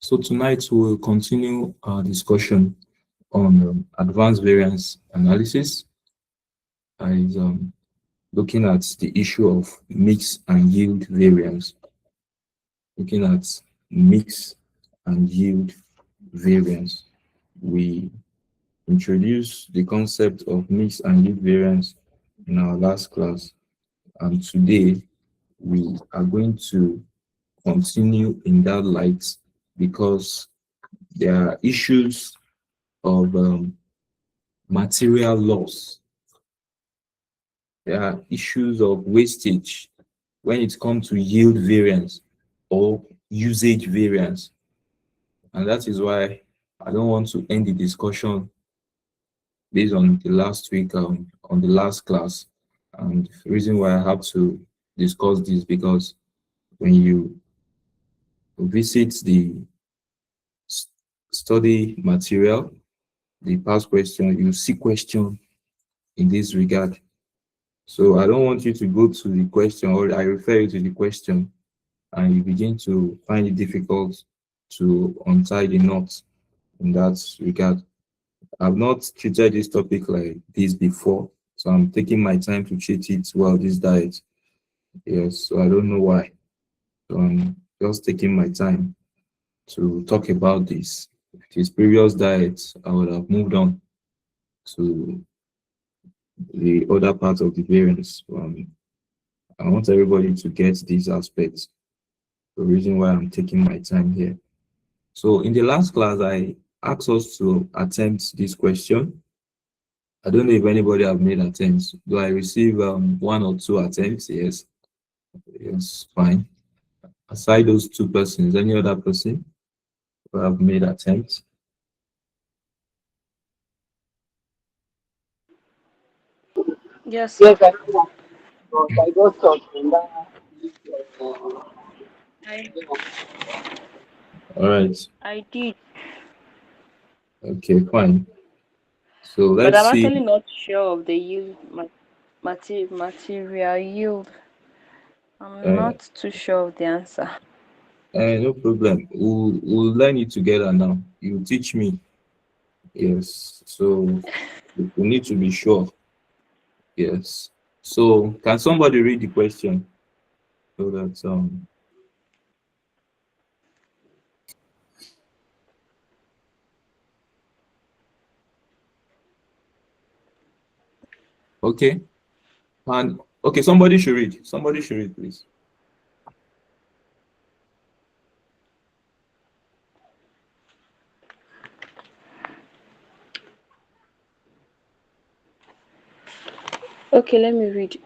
So tonight we'll continue our discussion on advanced variance analysis and looking at the issue of mix and yield variance. Looking at mix and yield variance. We introduced the concept of mix and yield variance in our last class, and today we are going to continue in that light because there are issues of material loss. There are issues of wastage when it comes to yield variance or usage variance. And that is why I don't want to end the discussion based on the last week, on the last class. And the reason why I have to discuss this because when you visit the study material, the past question, you see question in this regard. So I don't want you to go to the question or I refer you to the question and you begin to find it difficult to untie the knots in that regard. I've not treated this topic like this before, so I'm taking my time to treat it well this diet. Yes, so I don't know why. So I'm just taking my time to talk about this. His previous diet, I would have moved on to the other part of the variance. I want everybody to get these aspects. The reason why I'm taking my time here. So in the last class, I asked us to attempt this question. I don't know if anybody have made attempts. Do I receive one or two attempts? Yes. Yes, fine. Aside those two persons, any other person who have made attempts? Yes, Yes, sir. I know. But I just thought that I All right. I did, Okay, fine. So but let's I'm see. actually not sure of the material yield. I'm Uh, not too sure of the answer. no problem. We'll learn it together now. You teach me. Yes. So we need to be sure. Yes. So can somebody read the question so that okay. And okay, somebody should read. Somebody should read, please. Okay, let me read.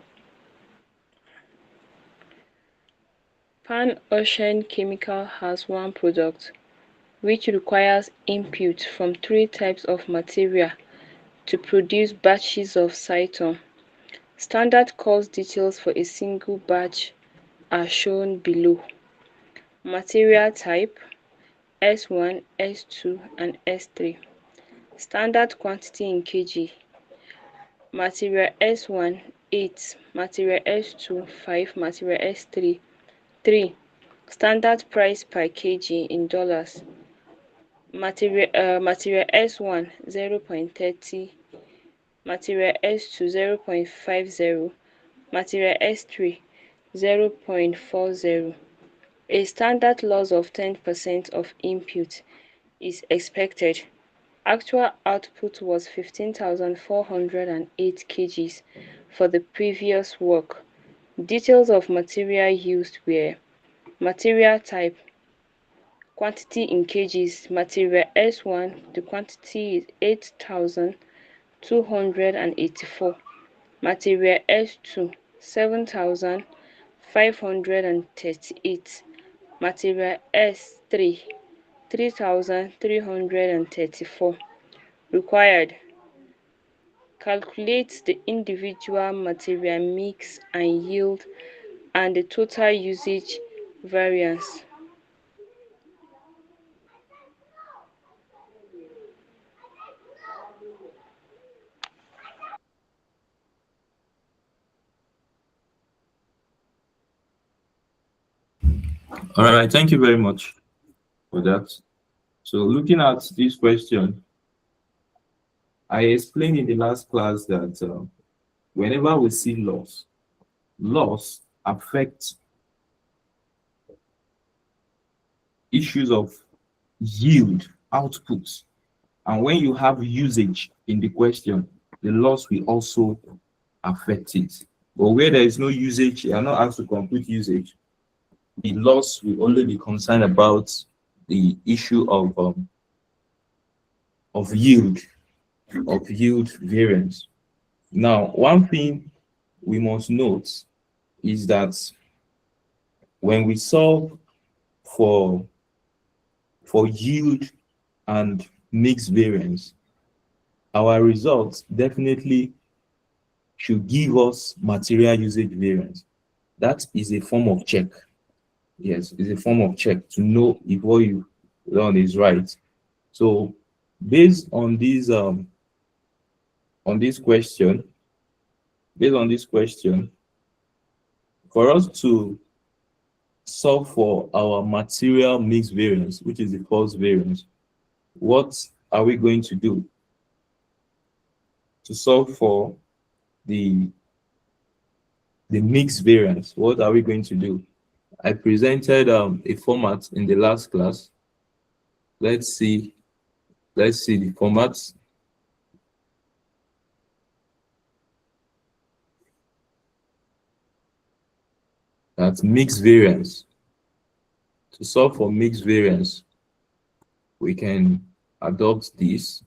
Pan Ocean Chemical has one product which requires input from three types of material to produce batches of cytone. Standard cost details for a single batch are shown below. Material type S1, S2 and S3. Standard quantity in kg. Material S1 8, material S2 5, material S3 3. Standard price per kg in dollars. Material S1 0.30, material S2 0.50, material S3 0.40. A standard loss of 10% of input is expected. Actual output was 15,408 kgs for the previous work. Details of material used were material type, quantity in kgs. Material S1, the quantity is 8,284. Material S2, 7,538. Material S3, 3,334. Required: calculate the individual material mix and yield and the total usage variance. All right, thank you very much for that. So looking at this question, I explained in the last class that whenever we see loss affects issues of yield, output. And when you have usage in the question, the loss will also affect it. But where there is no usage, you are not asked to compute usage. The loss will only be concerned about the issue of yield, variance. Now, one thing we must note is that when we solve for yield and mixed variance, our results definitely should give us material usage variance. That is a form of check. Yes, it's a form of check to know if what you've done is right. So based on these on this question, based on this question, for us to solve for our material mixed variance, which is the first variance, what are we going to do to solve for the mixed variance? What are we going to do? I presented a format in the last class. Let's see the formats. That's mixed variance. To solve for mixed variance, we can adopt this.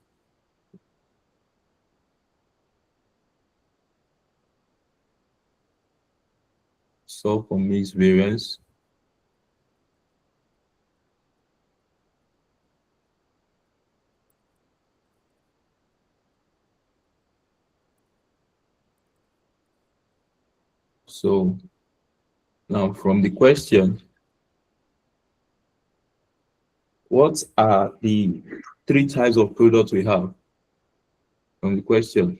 Solve for mixed variance. So now from the question, what are the three types of products we have? From the question,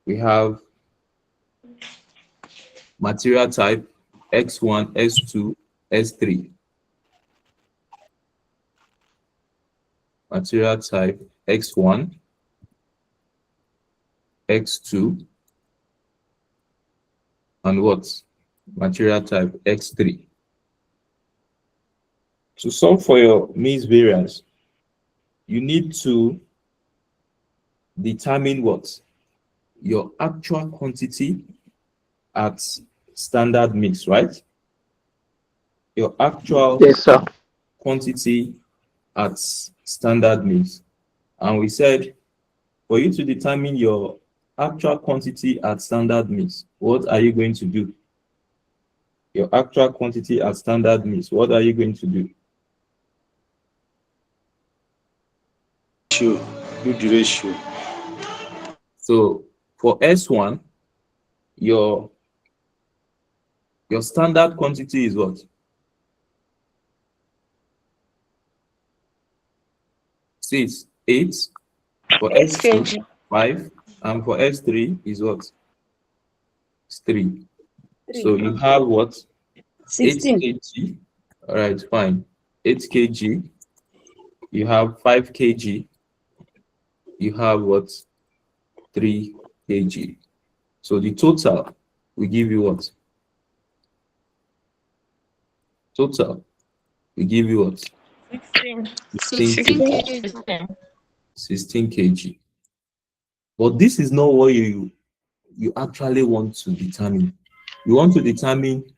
we have material type X1, S2, S3. Material type X1, X2, and what? Material type X3. To solve for your mixed variance, you need to determine what? Your actual quantity at standard mix, right? Your actual Yes, sir. quantity at standard mix. And we said for you to determine your actual quantity at standard mix, what are you going to do? Your actual quantity at standard mix, what are you going to do? Do the ratio. So for S1, your standard quantity is what? 6, 8. For 8 S2, kg. 5. And for S3 is what? It's 3. 3. So you have what? 8 16. kg. All right, fine. 8 kg. You have 5 kg. You have what? 3 kg. So the total will give you what? Total will give you what? 16. 16 kg. 16 kg. But this is not what you actually want to determine. You want to determine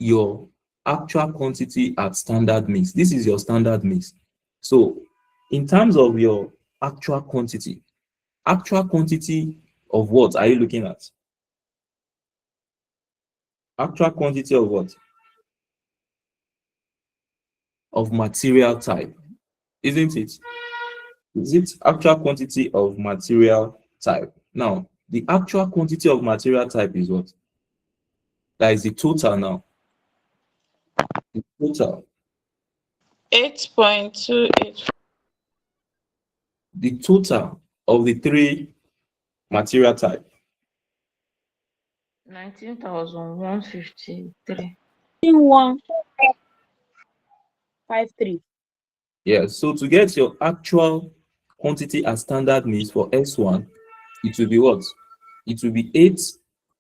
your actual quantity at standard mix. This is your standard mix. So in terms of your actual quantity of what are you looking at? Actual quantity of what? Of material type, isn't it? Is it actual quantity of material type? Now, the actual quantity of material type is what? That is the total now. The total. 8.28. The total of the three material type. 19,153. In one. 5.3. Yeah, so to get your actual quantity as standard means for S1, it will be what? It will be 8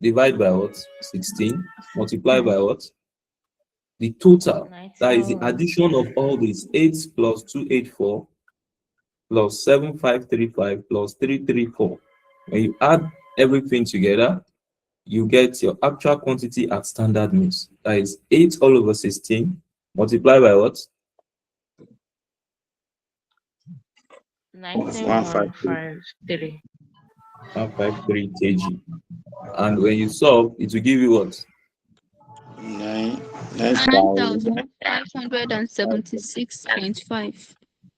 divided by what? 16 multiplied by what? The total. That is the 91. addition of all these 8 plus 284 plus 7535 plus 334. When you add everything together, you get your actual quantity at standard mix. That is 8 all over 16 multiplied by what? 19153. 153 kg. And when you solve, it will give you what? 9,576.5.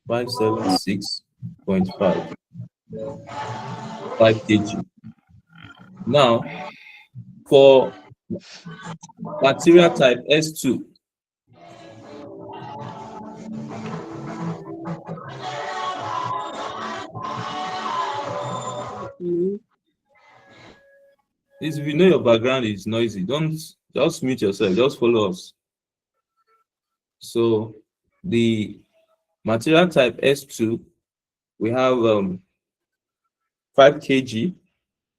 576.5 kg. Now, for material type S2, please, if you know your background is noisy, don't just mute yourself, just follow us. So the material type S2, we have 5 kg.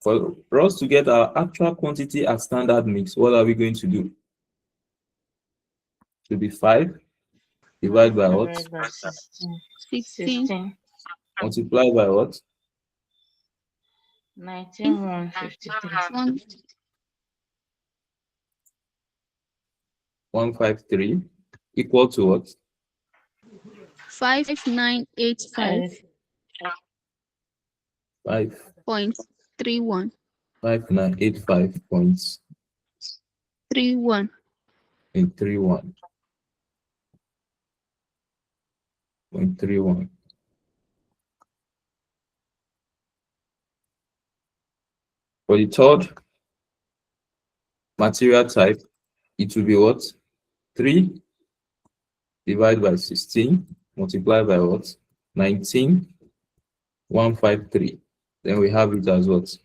For us to get our actual quantity at standard mix, what are we going to do? Should be 5 divided by what? Divided by 16. 16. 16. Multiply by what? 19153. 153 equal to what? 5985.31. 5985.31. 31. For the third material type, it will be what? 3 divided by 16 multiplied by what? 19,153. Then we have it as what?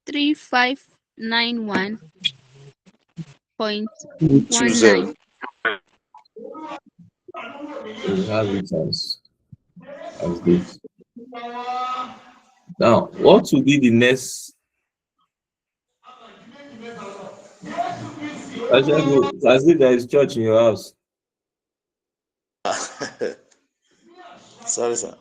3591.19. We have it as this. Now, what will be the next? As if there is church in your house. Sorry, sir.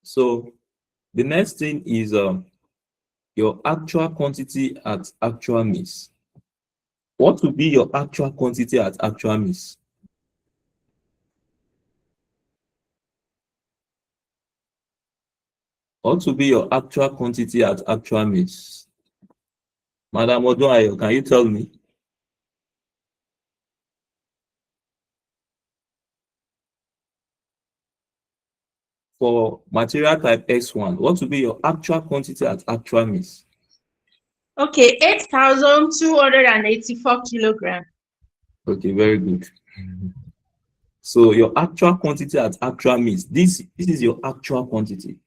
So the next thing is your actual quantity at actual mix. What will be your actual quantity at actual mix? What will be your actual quantity at actual mix? Madam Odoayo, can you tell me? For material type S1, what will be your actual quantity at actual mix? Okay, 8,284 kilogram. Okay, very good. So your actual quantity at actual mix, this is your actual quantity.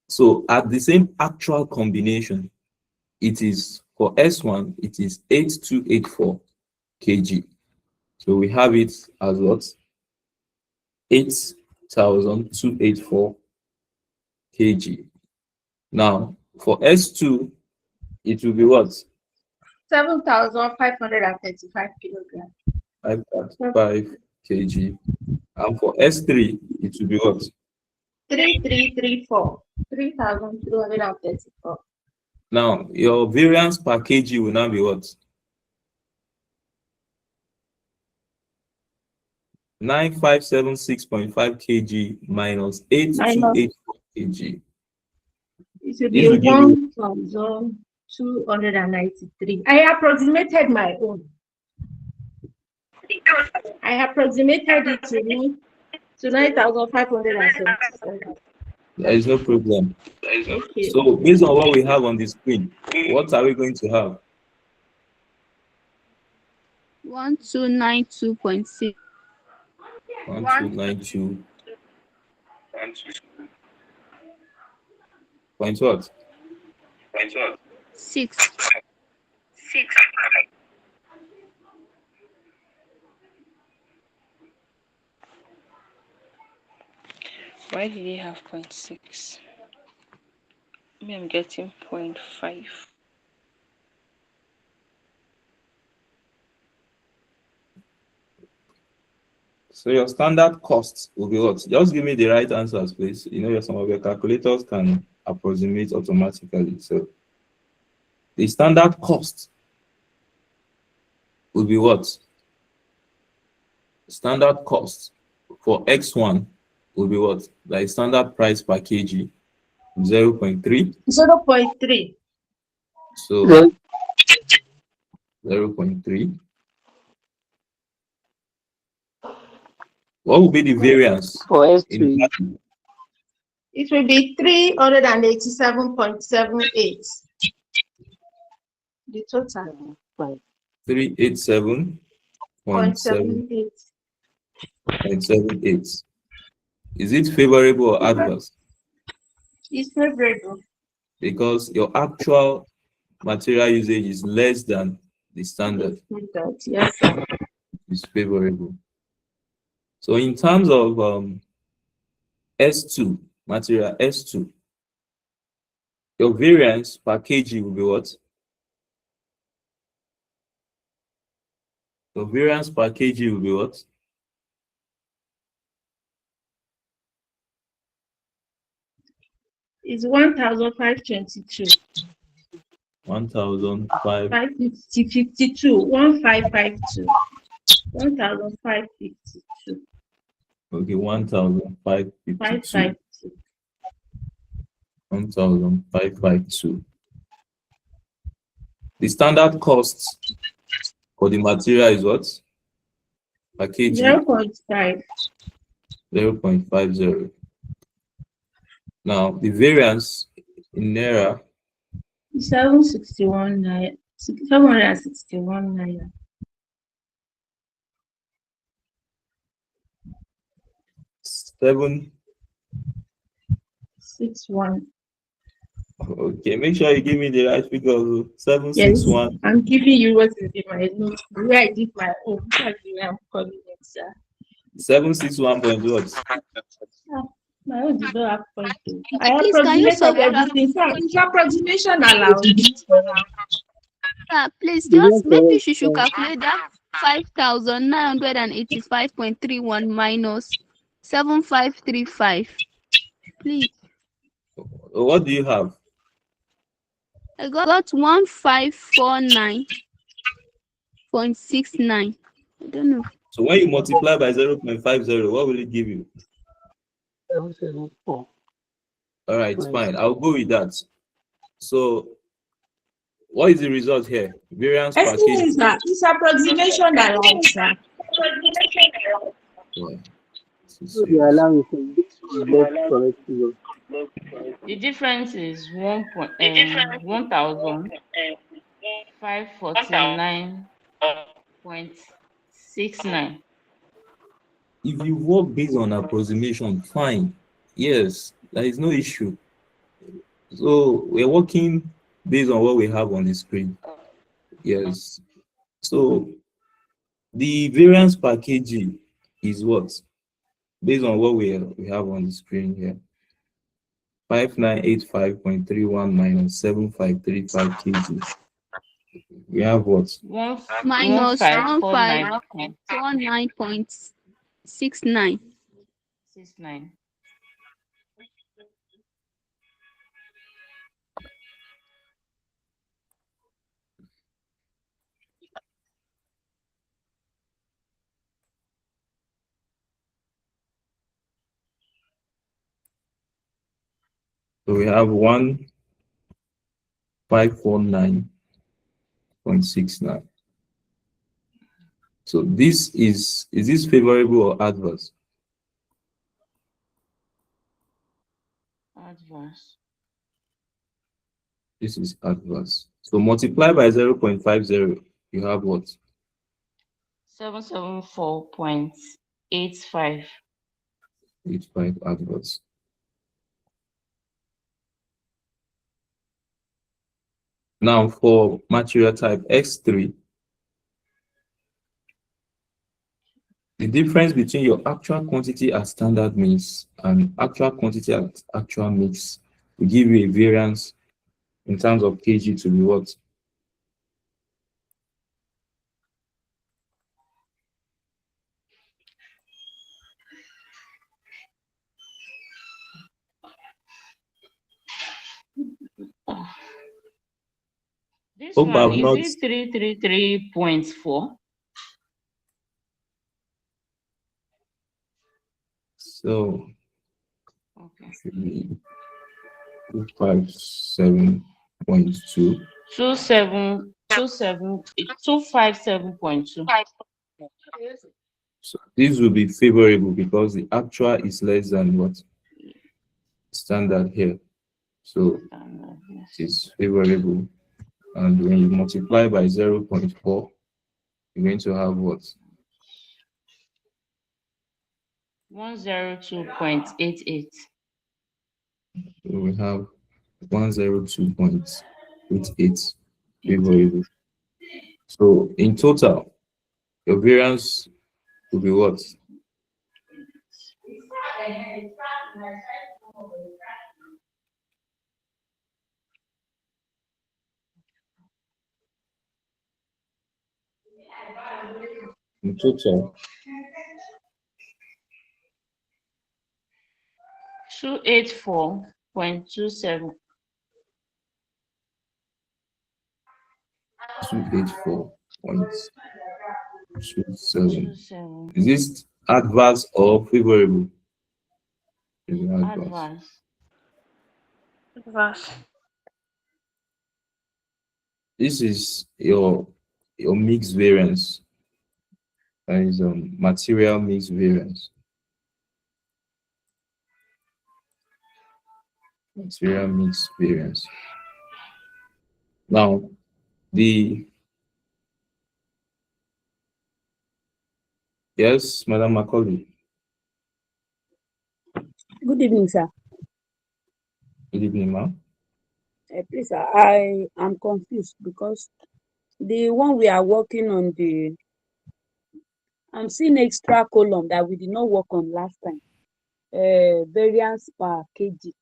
So at the same actual combination, it is for S1, it is 8284 kg. So we have it as what? 8,284 kg. Now for S2, it will be what? 7,535 kilograms. 5 kg. And for S3, it will be what? 3,334. 3,234. Now your variance per kg will now be what? 9576.5 kg minus 8284 kg. It should This be will give you 1,293. I approximated my own. I approximated it to 9,577. there is no problem. Okay. So based on what we have on the screen, what are we going to have? 1292.6. 1292. Point what? 6. Why did he have 0.6? Maybe I'm getting 0.5. So your standard cost will be what? Just give me the right answers, please. You know, some of your calculators can approximate automatically. So the standard cost will be what? Standard cost for X1 will be what? Like standard price per kg, 0.3. 0.3. So 0.3. What will be the variance? For in S3, It will be 387.78. The total. 387.78. 0.78. Is it favorable or adverse? It's favorable. Because your actual material usage is less than the standard. Yes, sir. It's favorable. So in terms of S2, material S2, your variance per kg will be what? Your variance per kg will be what? It's 1,522. 1,005. 552. 1,552. 1,552. Okay, 1,552. 552. 1,552. The standard cost for the material is what? Per kg? 0.5. 0.50. Now, the variance in Naira 761 naira. 761 naira. 7. 61. Okay, make sure you give me the right figure. Yes, 761. I'm giving you what is in my notes. Where I did my own. That's the way I'm calling it, sir. 761 point what? Ah, my own did not have point two. I Please, can you approximated subtract? everything. Sir, is approximation allowed? Please, the just maybe correct she should calculate that 5,985.31 minus 7,535. Please, What do you have? I got 1,549.69. I don't know. So when you multiply by 0.50, what will it give you? 774. All right, fine. I'll go with that. So what is the result here? Variance per Excuse me, kg. sir. Is approximation allowed, sir? Well, So the allowance is get correct figure. The difference is 1,549.69. If you work based on approximation, fine. Yes, there is no issue. So we're working based on what we have on the screen. Yes. So the variance per kg is what? Based on what we have on the screen here. 5,985.31 minus 7,535 kg. We have what? Minus 1,549.69. 1,549.69. So we have 1,549.69. So this is this favorable or adverse? Adverse. This is adverse. So multiply by 0.50, you have what? 774.85. 85 adverse. Now for material type X3, the difference between your actual quantity at standard mix and actual quantity at actual mix will give you a variance in terms of kg to be what? This Hope one, I've is not. it 333.4? So Okay. should be 257.2. 257.2. So this will be favorable because the actual is less than what standard here. So it is favorable. And when you multiply by 0.4, you're going to have what? 102.88. So we have 102.88 favorable. So in total, your variance will be what? In total, 284.27. 284.27. Is this adverse or favorable? Is it adverse? Advance. Verse. This is your mix variance. That is material mix variance. Material mix variance. Now, yes, Madam Macaulay. Good evening, sir. Good evening, ma'am. Please, sir, I am confused because the one we are working on, I'm seeing extra column that we did not work on last time. Variance per kg.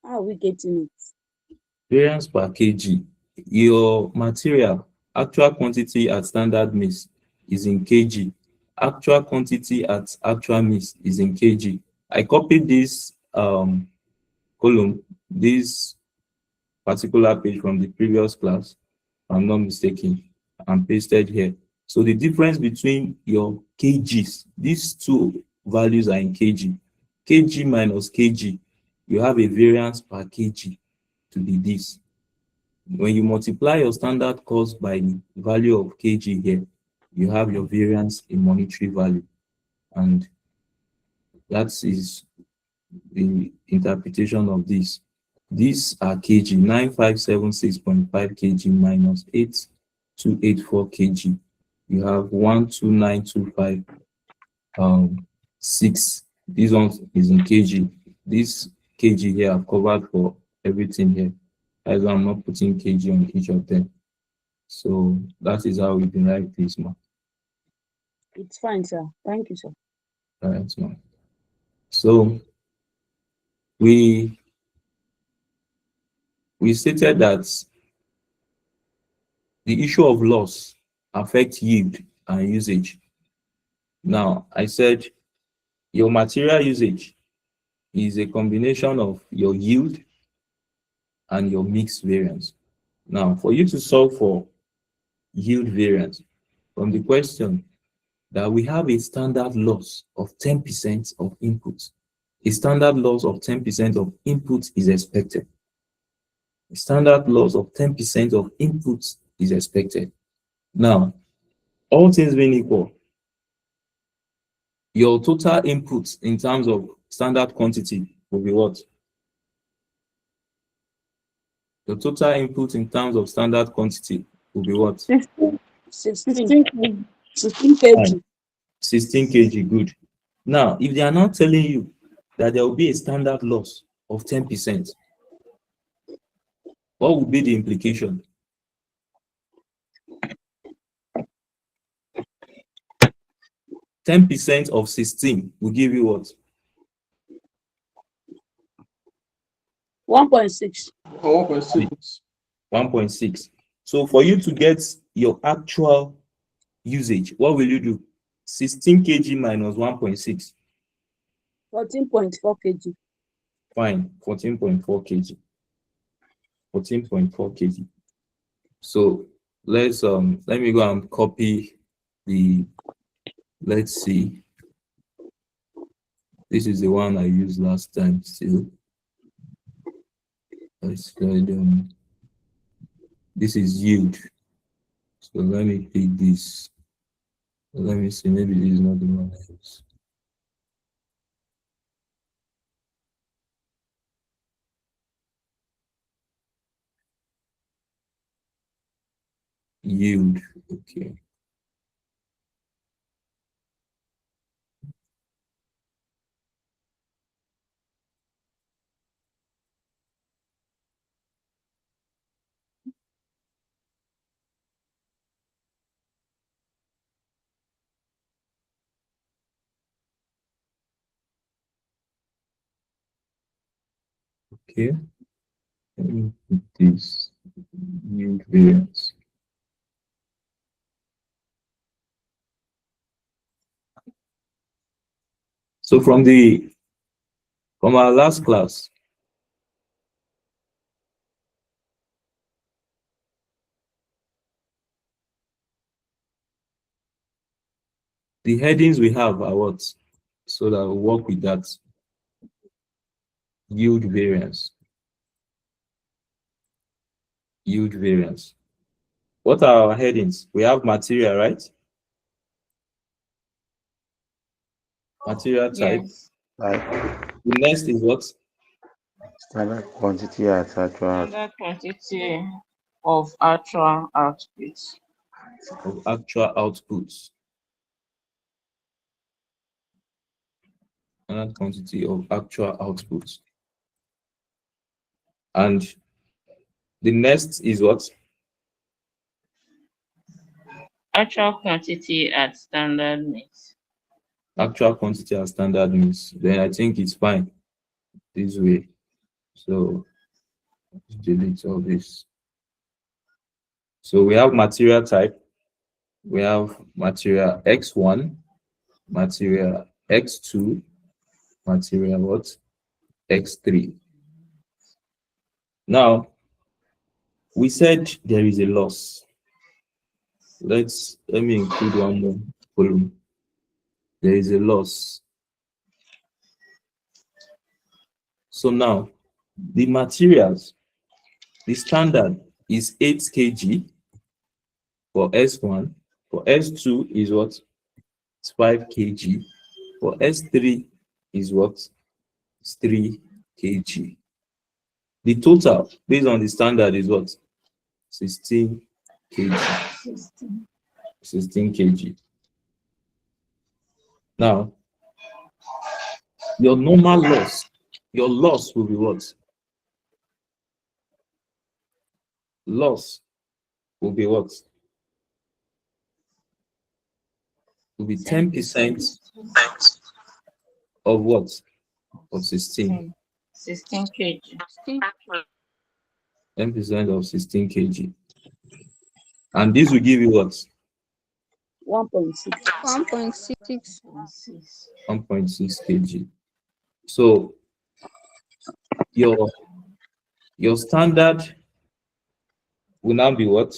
How are we getting it? Variance per kg. Your material actual quantity at standard mix is in kg. Actual quantity at actual mix is in kg. I copied this column, this particular page from the previous class, if I'm not mistaken, and pasted here. So the difference between your kgs, these two values are in kg. Kg minus kg, you have a variance per kg to be this. When you multiply your standard cost by the value of kg here, you have your variance in monetary value. And that is the interpretation of this. These are kg, 9576.5 kg minus 8284 kg. You have 12925 6. This one is in kg. This kg here I've covered for everything here. As I'm not putting kg on each of them. So that is how we derive this, man. It's fine, sir. Thank you, sir. All right, man. So we stated that the issue of loss affects yield and usage. Now, I said your material usage is a combination of your yield and your mix variance. Now, for you to solve for yield variance from the question that we have a standard loss of 10% of input. A standard loss of 10% of input is expected. A standard loss of 10% of input is expected. Now, all things being equal, your total input in terms of standard quantity will be what? The total input in terms of standard quantity will be what? 16 16 kg. 16 kg. 16 kg, good. Now, if they are not telling you that there will be a standard loss of 10%, What would be the implication? %10 of 16 will give you what? 1.6. 1.6. 1.6. So for you to get your actual usage, what will you do? 16 kg minus 1.6. 14.4 kg. Fine, 14.4 kg. 14.4 kg. So let me go and copy the, let's see. This is the one I used last time still. Let's go down. This is yield. So let me pick this. Let me see, maybe this is not the one I use. Yield, okay. Okay, let me put this yield variance. So from our last class, the headings we have are what? So that we'll work with that. Yield variance. Yield variance. What are our headings? We have material, right? Material type. Yes. Like The next is what? standard quantity at actual Standard quantity of actual output. Of actual outputs. Standard quantity of actual outputs. And the next is what? Actual quantity at standard mix. Actual quantity and standard mix. Then I think it's fine this way. So let's delete all this. So we have material type. We have material X1, material X2, material what? X3. Now, we said there is a loss. Let me include one more column. There is a loss. So now, the materials, the standard is 8 kg for S1. For S2 is what? It's 5 kg. For S3 is what? It's 3 kg. The total based on the standard is what? 16 kg. 16 kg. Now, your normal loss, your loss will be what? Loss will be what? Will be 10% of what? Of 16. 16 kg. 10% of 16 kg. And this will give you what? 1.6. 1.6. 1.6 kg. So your standard will now be what?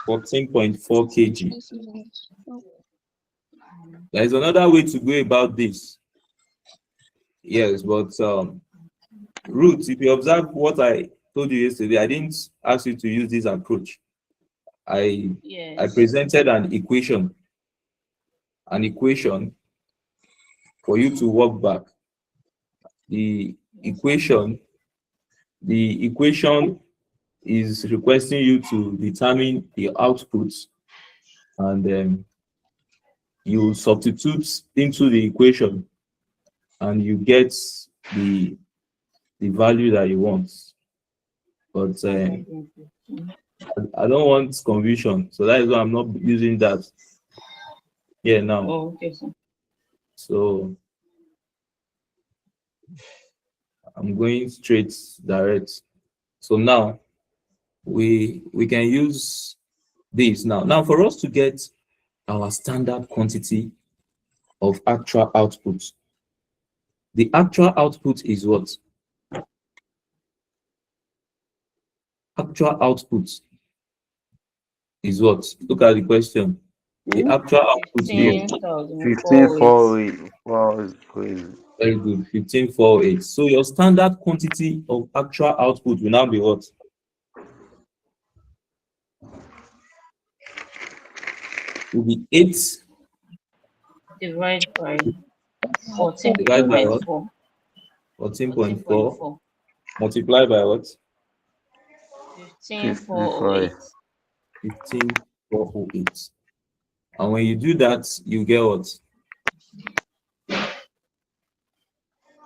14.4 kg. There is another way to go about this. Yes, but Ruth, if you observe what I told you yesterday, I didn't ask you to use this approach. I Yes. presented an equation for you to work back. The equation is requesting you to determine the outputs, and then you substitute into the equation and you get the value that you want. But I don't want confusion, so that is why I'm not using that here now. Oh, okay, sir. So I'm going straight direct. So now we can use this now. Now for us to get our standard quantity of actual output, the actual output is what? Actual output is what? Look at the question. The actual output is 15,408. very good, 15,408. So your standard quantity of actual output will now be what? Will be 8 Divide by divided by what? 14.4. 14.4 multiplied by what? 15,408. 15,408. And when you do that, you get what?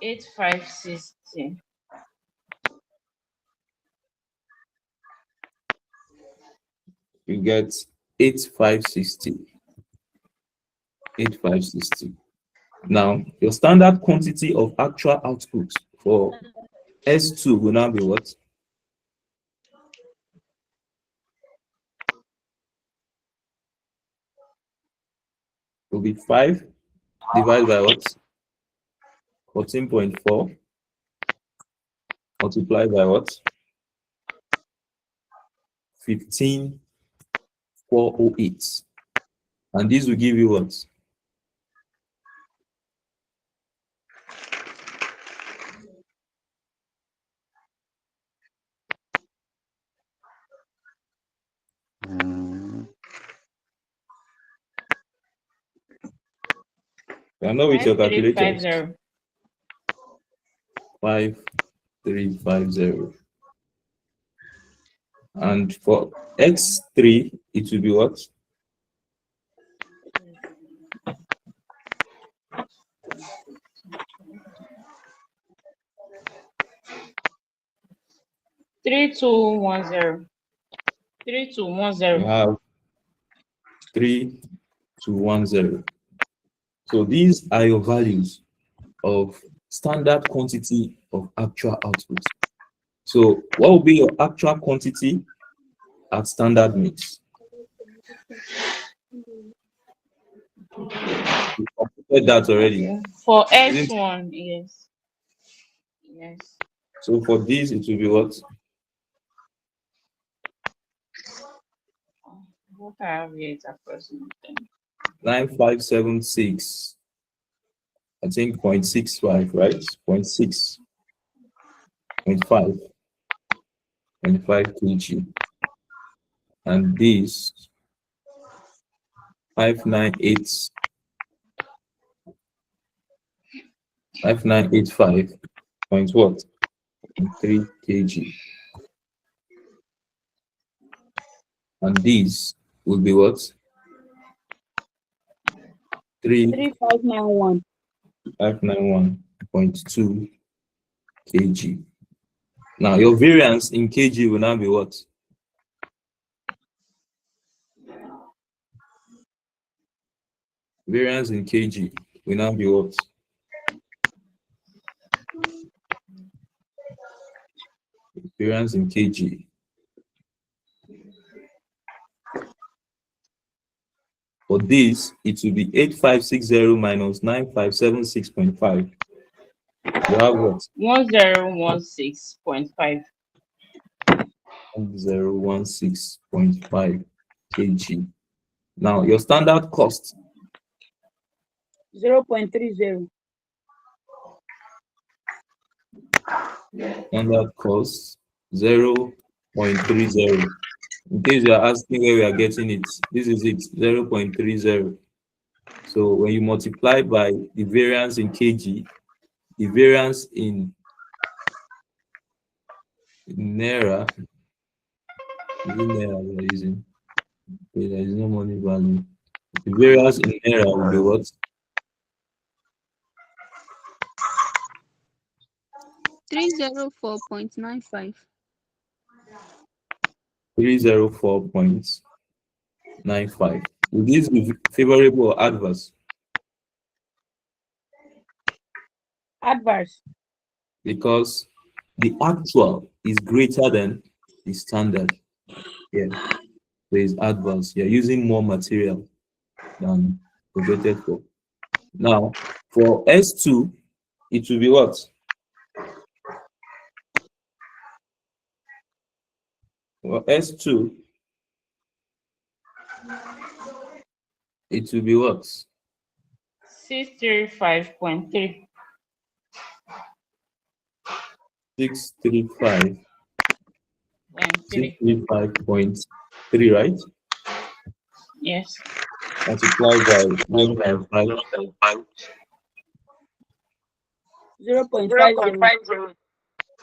8,560. You get 8,560. 8,560. Now, your standard quantity of actual output for S2 will now be what? Will be 5 divided by what? 14.4 multiplied by what? 15,408. And this will give you what? I know with your calculators. 5350. And for X3, it will be what? Three two one zero. 3210. You have 3210. So these are your values of standard quantity of actual output. So what will be your actual quantity at standard mix? You computed that already. Okay. For S1, yes. Yes. So for this, it will be what? What I have here is approximately 9576. I think 0.65, right? 0.6, 0.5, 0.5 kg. And this 598, 5985 point what? 3 kg. And these will be what? 3591. 591.2 kg. Now your variance in kg will now be what? Variance in kg will now be what? Variance in kg. For this, it will be 8560 minus 9576.5. You have what? 1016.5. 1016.5 kg. Now your standard cost. 0.30. Standard cost 0.30. In case you are asking where we are getting it, this is it, 0.30. So when you multiply by the variance in kg, the variance in naira, is it naira we are using? Okay, there is no money value. The variance in naira will be what? 304.95. 304.95. Will this be favorable or adverse? Adverse. Because the actual is greater than the standard. Yeah, there is adverse. You're using more material than projected for. Now, for S2, it will be what? For S2, it will be what? 635.3. 635. And 3. 635.3, right? Yes. Multiplied by 1.5. 0.50.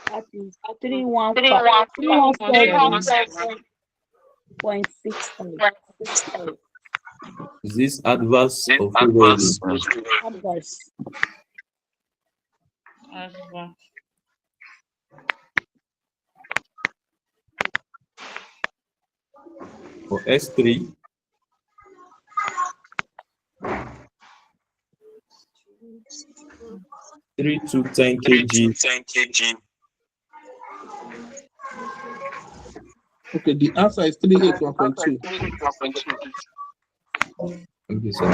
That is 317.65. Is this adverse or favorable? Adverse. Adverse. For S3, 3 to 10 kg. Okay, the answer is 381.2. Okay, sir.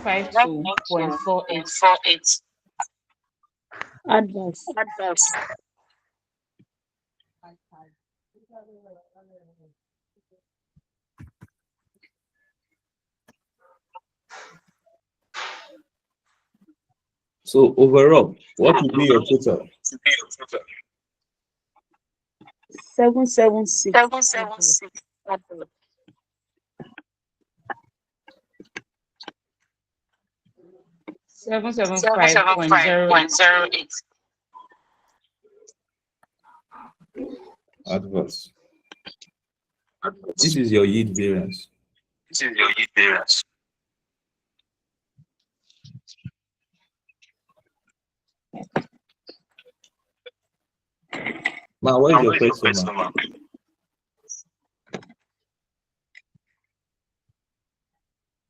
552.48. Adverse. So overall, what will be your total? 776. 775.08. Adverse. This is your yield variance. Now, what is your question, ma'am?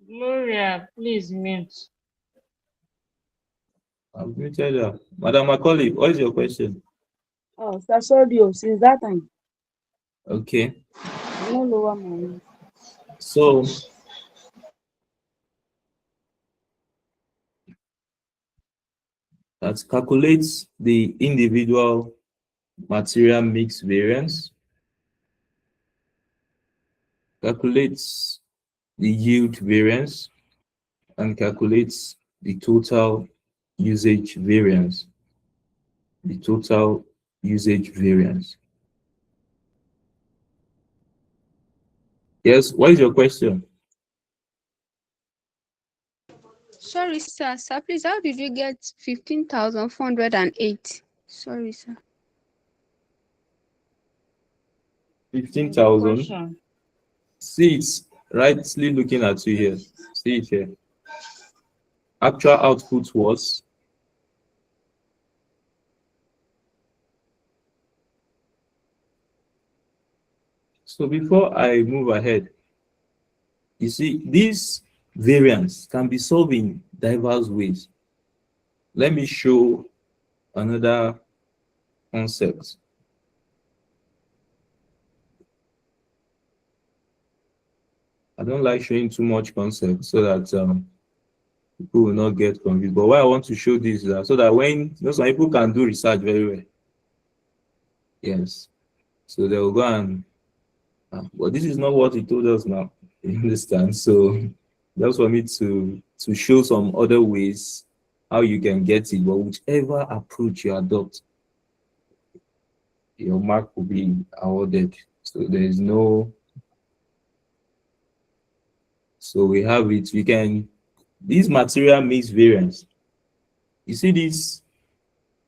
Gloria, please mute. I've muted her. Madam Macaulay, what is your question? Oh, so sorry, since that time. Okay. No lower my. So that calculates the individual material mix variance, calculates the yield variance, and calculates the total usage variance. The total usage variance. Yes, what is your question? Sorry, sir. Sir, please, how did you get 15,408? Sorry, sir. 15,000. Question. See, it's rightly looking at you here. See it here. Actual output was so before I move ahead, you see, this variance can be solved in diverse ways. Let me show another concept. I don't like showing too much concept so that people will not get confused. But why I want to show this is that so that when some people can do research very well. Yes. So they will go and but this is not what he told us now. You understand? So that's for me to show some other ways how you can get it. But whichever approach you adopt, your mark will be awarded. So there is no. So we have it. We can this material mix variance. You see this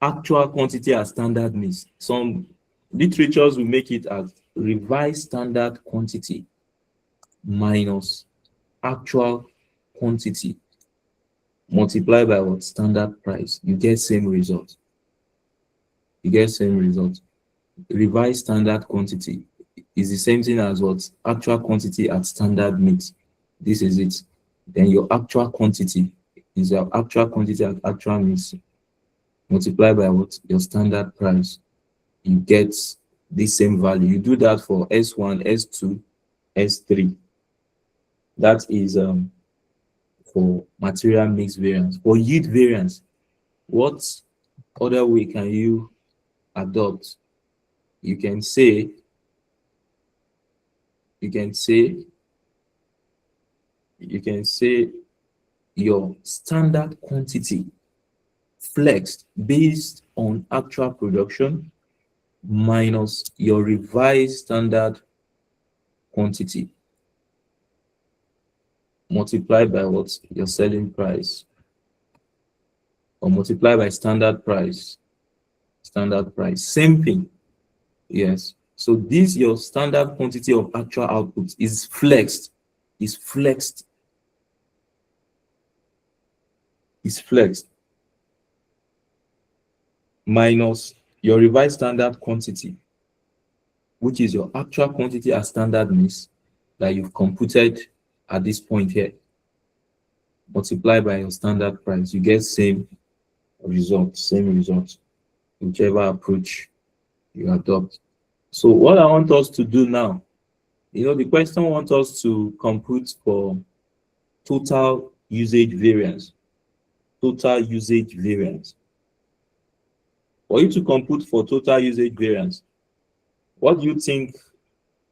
actual quantity as standard mix. Some literatures will make it as revised standard quantity minus actual quantity multiplied by what? Standard price. You get same result. You get same result. Revised standard quantity is the same thing as what? Actual quantity at standard mix. This is it. Then your actual quantity is your actual quantity at actual mix multiplied by what? Your standard price. You get the same value. You do that for S1, S2, S3. That is for material mix variance. For yield variance, what other way can you adopt? You can say you can say your standard quantity flexed based on actual production minus your revised standard quantity multiplied by what? Your selling price, or multiplied by standard price. Standard price, same thing. Yes. So this your standard quantity of actual output is flexed, is flexed, is flexed minus your revised standard quantity, which is your actual quantity at standard mix that you've computed at this point here, multiplied by your standard price. You get same result, whichever approach you adopt. So what I want us to do now, the question wants us to compute for total usage variance. Total usage variance. For you to compute for total usage variance, what do you think?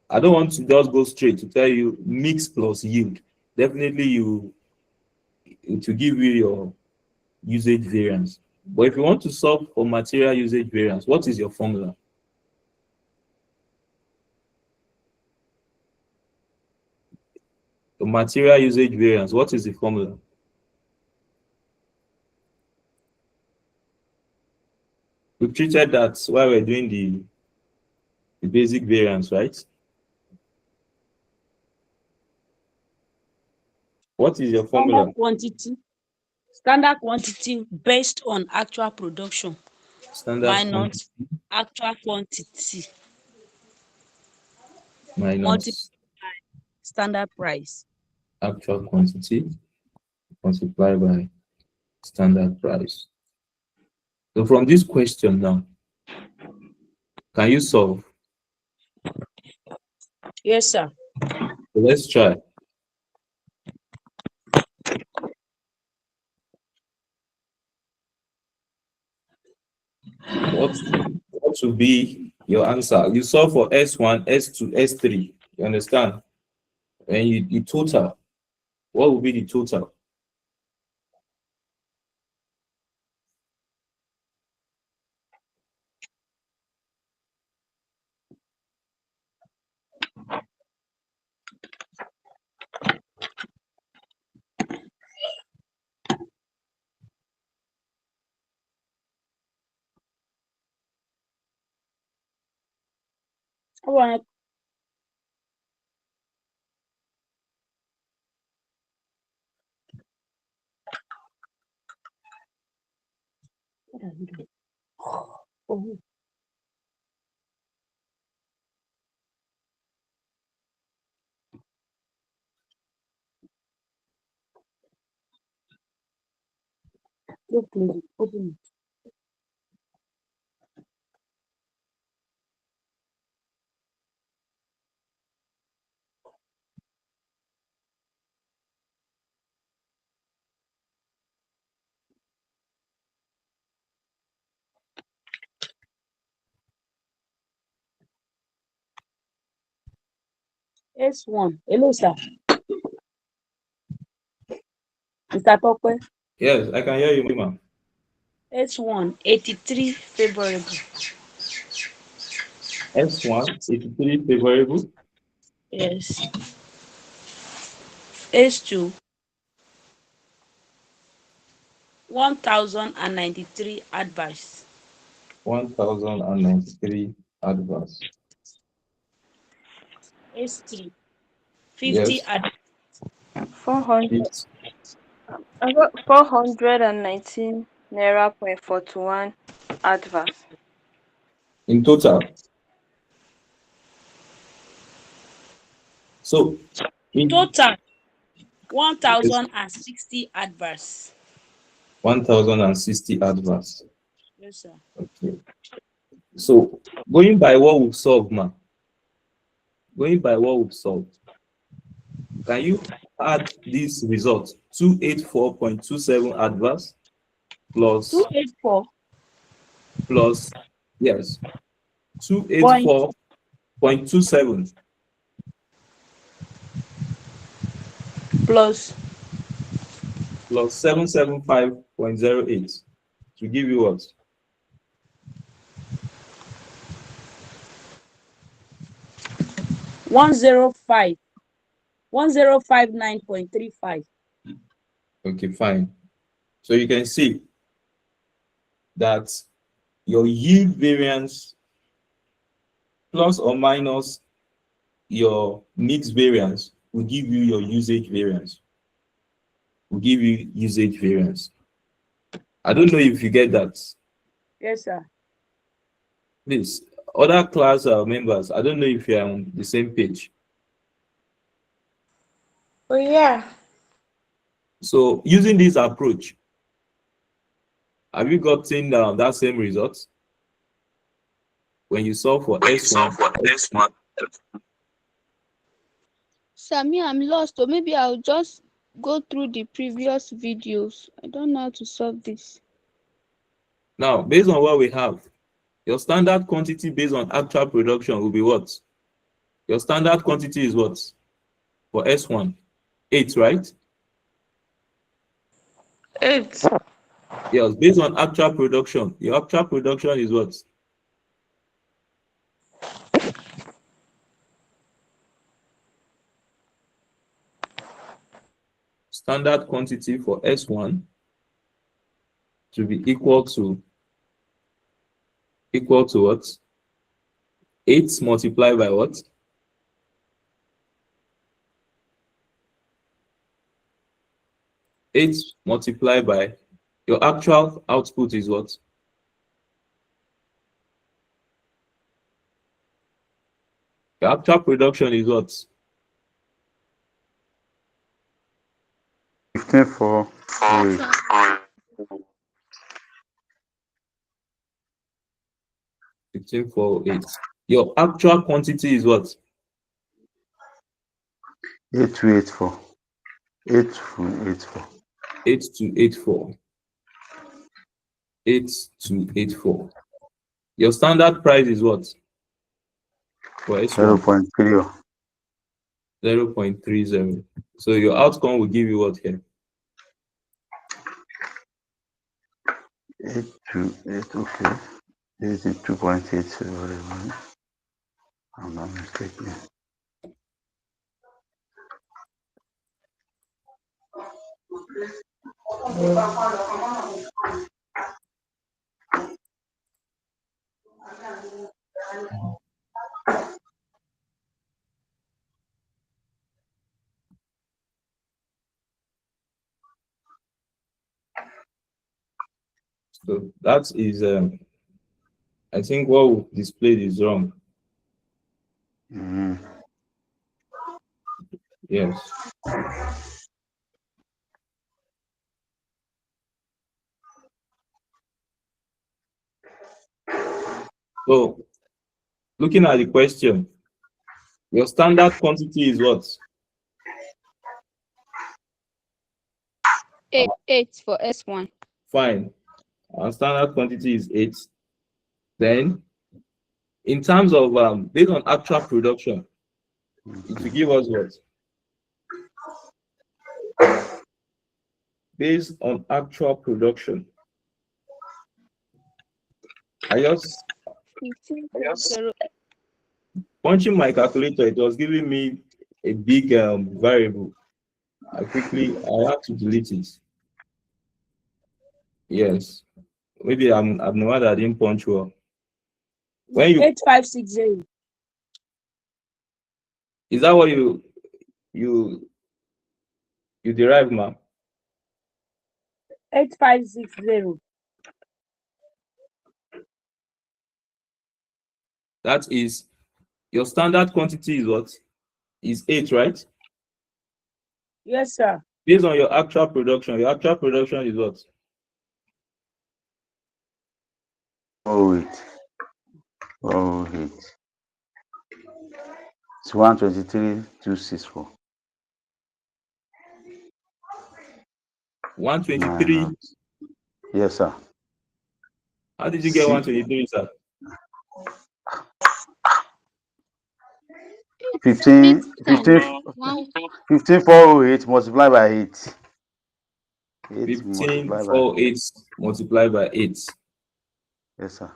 I don't want to just go straight to tell you mix plus yield. Definitely to give you your usage variance. But if you want to solve for material usage variance, what is your formula? The material usage variance, what is the formula? We treated that while we're doing the basic variance, right? What is your formula? Standard quantity based on actual production Standard quantity minus actual quantity minus multiplied standard price. actual quantity multiplied by standard price. So from this question now, can you solve? Yes, sir. So let's try. What will be your answer? You solve for S1, S2, S3. You understand? And you total. What will be the total? All right. What are you doing? Oh, just close it. Open it. S1. Hello, sir. Mr. Tope. Yes, I can hear you, ma'am. S1, 83 favorable. S1, 83 favorable. Yes. S2, 1093 advice. 1093 adverse. S3. 50 Yes. at 400. It's I got 419 naira point 41 adverse. in total. So in total 1060 adverse. 1060 adverse. Yes, sir. Okay. So going by what we've solved, man. Going by what we've solved, can you add this result 284.27 adverse plus 284 plus yes point 284.27 plus plus 775.08 to give you what? 105 1059.35. Okay, fine. So you can see that your yield variance plus or minus your mix variance will give you your usage variance. Will give you usage variance. I don't know if you get that. Yes, sir. Please, other class members, I don't know if you're on the same page. Oh, yeah. So using this approach, have you gotten that same result when you solve for S1? Sammy, I'm lost. Or maybe I'll just go through the previous videos. I don't know how to solve this. Now, based on what we have, your standard quantity based on actual production will be what? Your standard quantity is what? For S1, 8, right? 8. Yes, based on actual production. Your actual production is what? Standard quantity for S1 to be equal to what? 8 multiplied by what? 8 multiplied by your actual output is what? Your actual production is what? 15,408. 15,408. Your actual quantity is what? 8284. 8284. 8284. 8284. Your standard price is what? For S1? 0.30. 0.30. So your outcome will give you what here? 828. Okay. 82.8. I'm not mistaken. So that is, I think what we displayed is wrong. Mm-hmm. Yes. So looking at the question, your standard quantity is what? 8 for S1. Fine. Our standard quantity is 8. Then, in terms of based on actual production, it will give us what? Based on actual production. I just 15.0. punching my calculator, it was giving me a big variable. I had to delete it. Yes. Maybe I'm the one that didn't punch well. When you 8560. Is that what you derive, ma'am? 8560. That is your standard quantity is what? Is 8, right? Yes, sir. Based on your actual production is what? Oh, wait. It's 123,264. 123. Yes, sir. How did you get 123, sir? 15,408 multiplied by 8. 15,408 multiplied by 8. Yes, sir.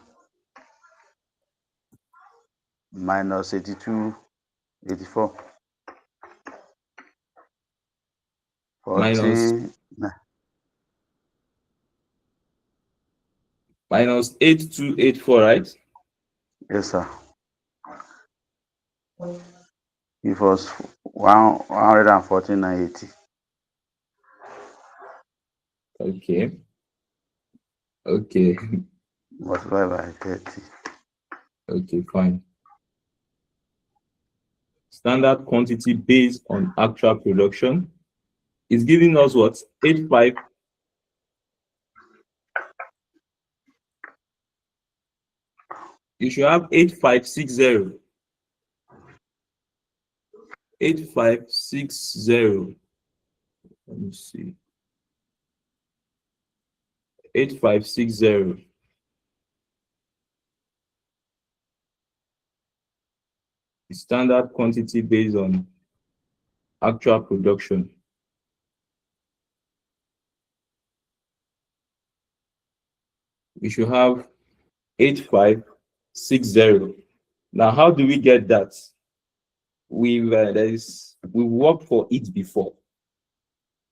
Minus 82,84. Minus 14. minus 8284, right? Yes, sir. It was 114,980. Okay. Multiplied by 30. Okay, fine. Standard quantity based on actual production is giving us what? 85. You should have 8560. 8560. Let me see. 8560. The standard quantity based on actual production. We should have 8560. Now, how do we get that? We've worked for it before.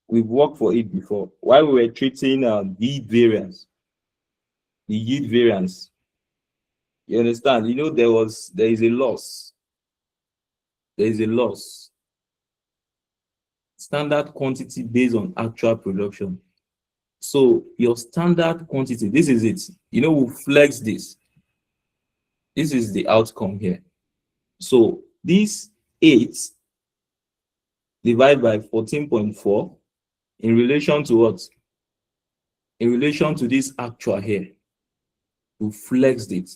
We've worked for it before. While we were treating the yield variance. You understand? You know there is a loss. There is a loss. Standard quantity based on actual production. So your standard quantity, this is it. You know, we'll flex this. This is the outcome here. So this 8 divided by 14.4 in relation to what? In relation to this actual here. We flexed it.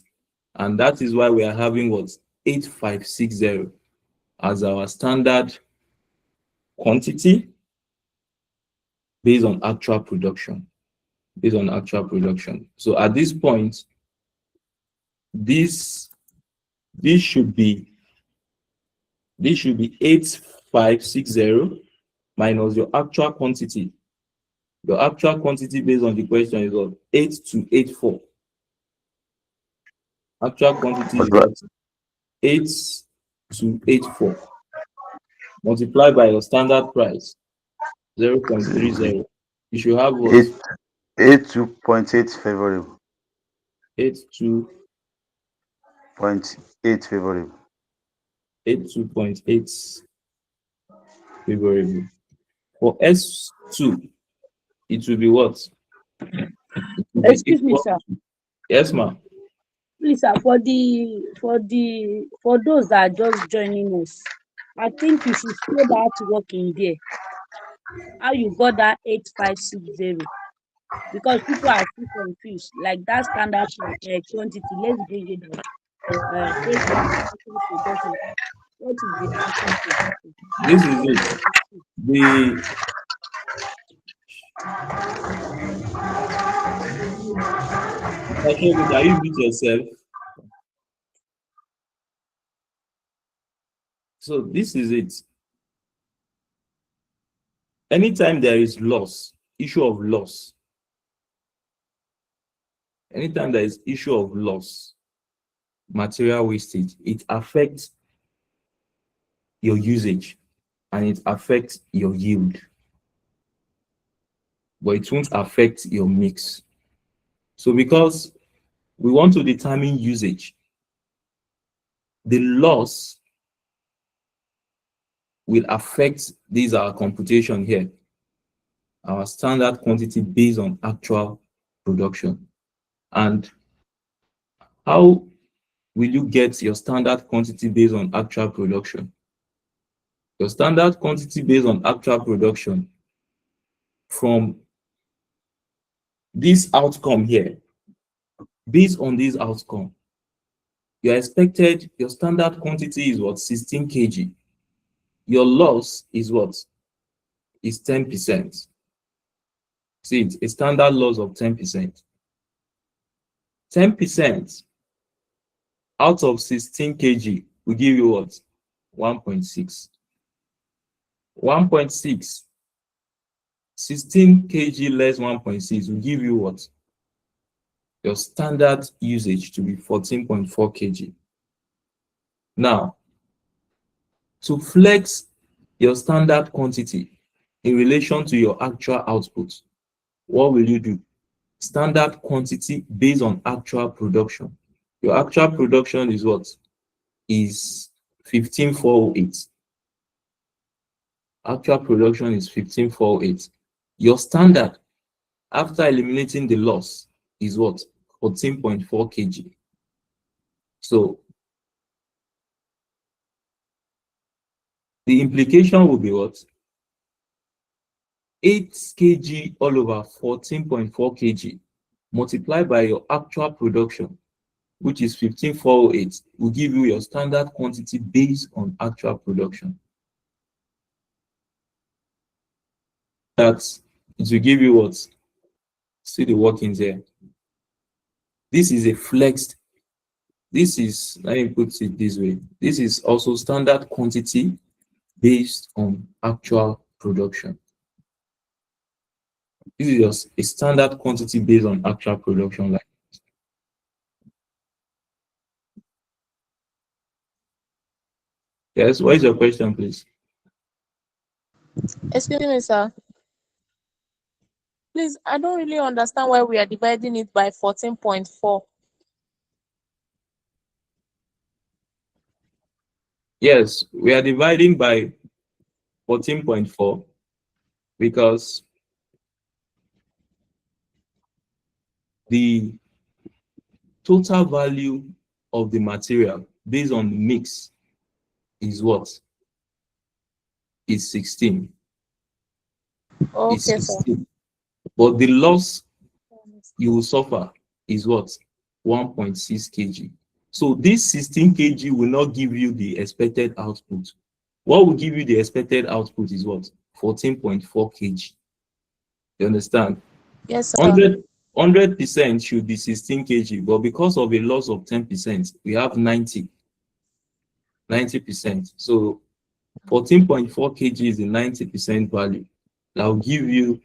And that is why we are having what? 8560 as our standard quantity based on actual production. So at this point, this should be 8560 minus your actual quantity. Your actual quantity based on the question is what? 8284. Actual quantity is what? 8284 multiplied by your standard price 0.30. You should have what? 82.8 favorable. 82.8 favorable. 82.8 favorable. For S2, it will be what? Excuse me, sir. Yes, ma'am. Please, sir, for those that are just joining us, I think you should say that work in there. How you got that 8560? Because people are still confused. Like that standard quantity, let's bring it down. Based on the actual production. What is the actual production? This is it. Can you mute yourself? So this is it. Anytime there is loss, issue of loss. Anytime there is issue of loss, material wastage, it affects your usage and it affects your yield. But it won't affect your mix. So because we want to determine usage, the loss will affect this our computation here. Our standard quantity based on actual production. And how will you get your standard quantity based on actual production? Your standard quantity based on actual production from this outcome here, based on this outcome, your standard quantity is what? 16 kg. Your loss is what? Is 10%. See, it's a standard loss of 10%. 10% out of 16 kg will give you what? 1.6. 1.6. 16 kg less 1.6 will give you what? Your standard usage to be 14.4 kg. Now, to flex your standard quantity in relation to your actual output, what will you do? Standard quantity based on actual production. Your actual production is what? Is 15,408. Actual production is 15,408. Your standard, after eliminating the loss, is what? 14.4 kg. So the implication will be what? 8 kg all over 14.4 kg multiplied by your actual production, which is 15,408, will give you your standard quantity based on actual production. That it will give you what? See the workings here. This is a flexed. This is, let me put it this way. This is also standard quantity based on actual production. This is just a standard quantity based on actual production. Like yes, what is your question, please? Excuse me, sir. Please, I don't really understand why we are dividing it by 14.4. Yes, we are dividing by 14.4 because the total value of the material based on the mix is what? Is 16. Okay, It's sir. 16. But the loss you will suffer is what? 1.6 kg. So this 16 kg will not give you the expected output. What will give you the expected output is what? 14.4 kg. You understand? Yes, sir. 100% should be 16 kg, but because of a loss of 10%, we have 90%. So 14.4 kg is the 90% value that will give you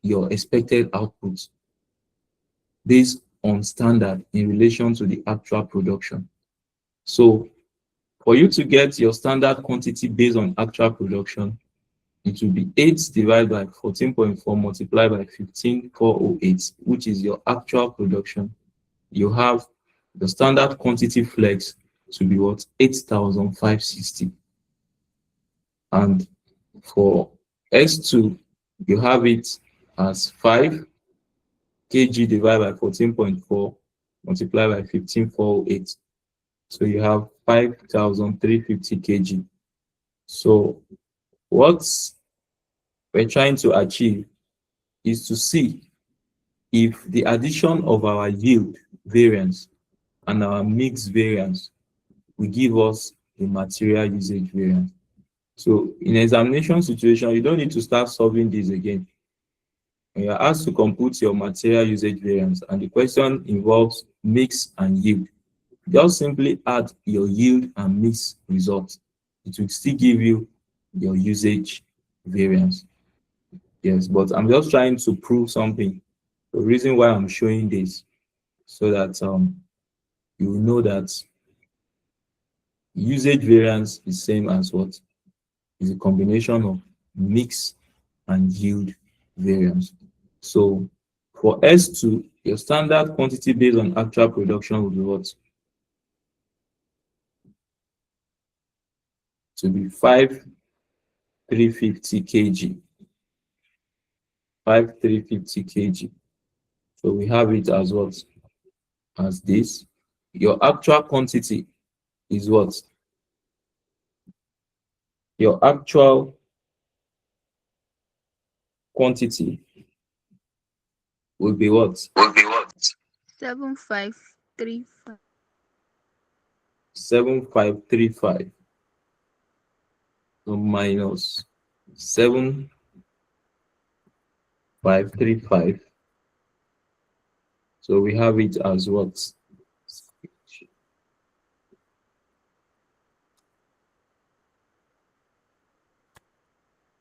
your expected output based on standard in relation to the actual production. So for you to get your standard quantity based on actual production, it will be 8 divided by 14.4 multiplied by 15,408, which is your actual production. You have the standard quantity flex to be what? 8,560. And for S2, you have it as 5 kg divided by 14.4 multiplied by 15,408. So you have 5,350 kg. So what we're trying to achieve is to see if the addition of our yield variance and our mix variance will give us a material usage variance. So in examination situation, you don't need to start solving this again. When you're asked to compute your material usage variance and the question involves mix and yield, just simply add your yield and mix results. It will still give you your usage variance. Yes, but I'm just trying to prove something. The reason why I'm showing this, so that you will know that usage variance is same as what? Is a combination of mix and yield variance. So for S2, your standard quantity based on actual production will be what? To be 5 350 kg. 350 kg. So we have it as what? As this. Your actual quantity is what? Your actual quantity will be what? 7535. 7535 minus 7535. So we have it as what?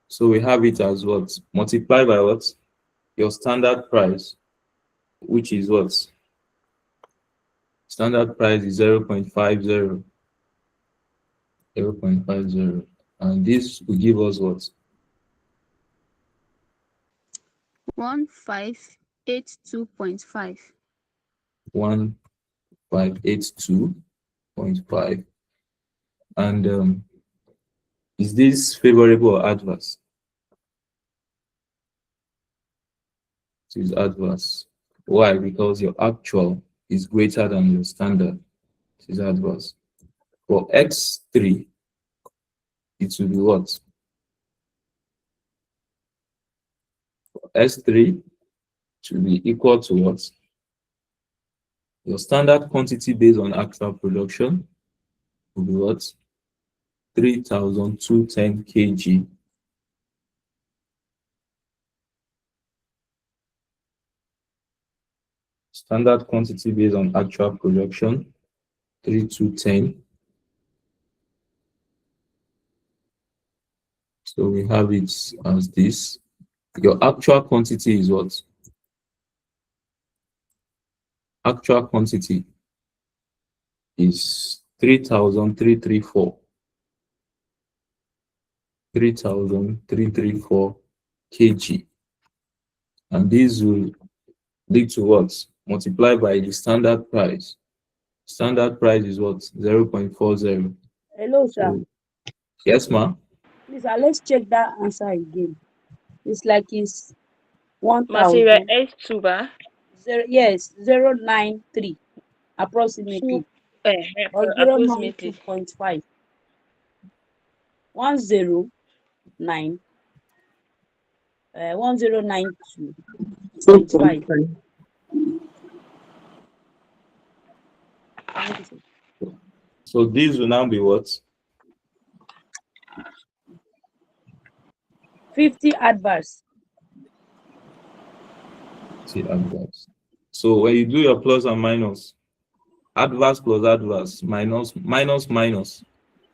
So we have it as what? Multiply by what? Your standard price, which is what? Standard price is 0.50. 0.50. And this will give us what? 1582.5. 1582.5. And is this favorable or adverse? It is adverse. Why? Because your actual is greater than your standard. It is adverse. For x3, it will be what? For S3 to be equal to what? Your standard quantity based on actual production will be what? 3,210 kg. Standard quantity based on actual production, 3,210. So we have it as this. Your actual quantity is what? Actual quantity is 3,334. 3,334 kg. And this will lead to what? Multiply by the standard price. Standard price is what? 0.40. Hello, sir. So, yes, ma'am. Please, let's check that answer again. It's like it's 1,000. Material S2 ba? Yes, 093 approximately. Or Approximately. 092.5. 109. 1092.5. So this will now be what? 50 adverse. See, adverse. So when you do your plus and minus, adverse plus adverse minus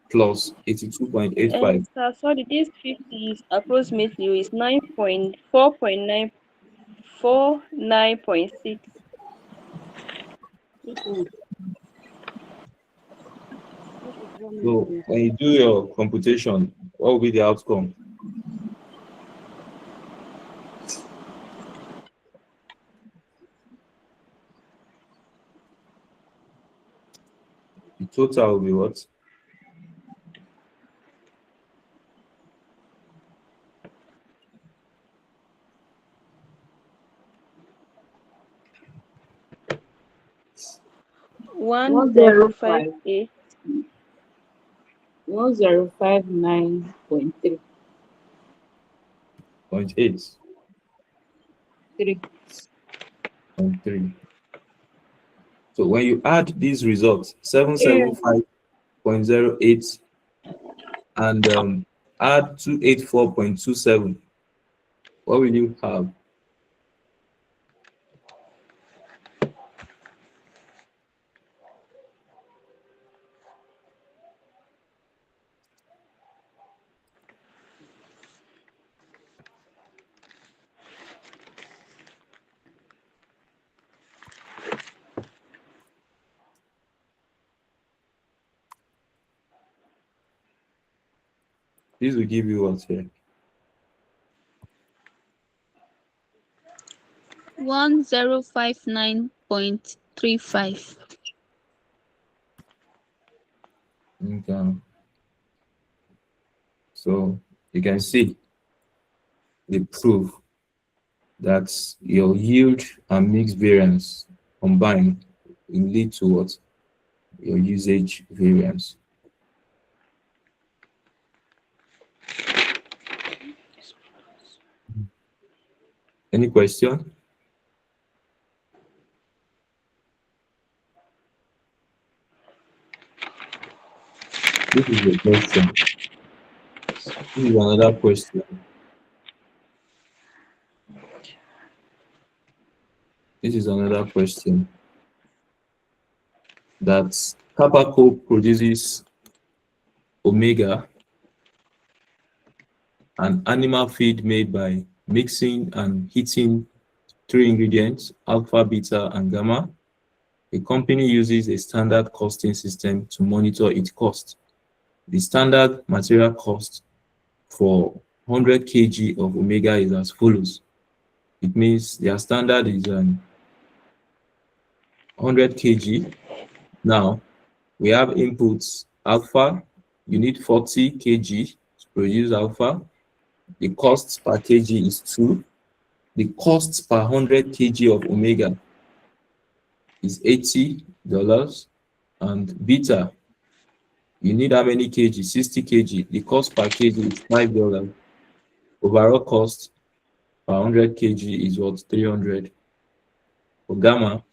plus 82.85. Sir, sorry, this 50 is approximately is 9.4.949.6. So when you do your computation, what will be the outcome? The total will be what? One zero five eight 1059.3. 0.8. 3. 0.3. So when you add these results, 775.08 and add 284.27, what will you have? This will give you what here? 1059.35. Okay. So you can see the proof that your yield and mix variance combined will lead to what? Your usage variance. Any question? This is the question. This is another question. This is another question. That Kappa Co produces omega, an animal feed made by mixing and heating 3 ingredients, alpha, beta, and gamma. The company uses a standard costing system to monitor its cost. The standard material cost for 100 kg of omega is as follows. It means their standard is 100 kg. Now, we have inputs alpha. You need 40 kg to produce alpha. The cost per kg is 2. The cost per 100 kg of omega is $80. And beta, you need how many kg? 60 kg. The cost per kg is $5. Overall cost per 100 kg is what? 300. For gamma,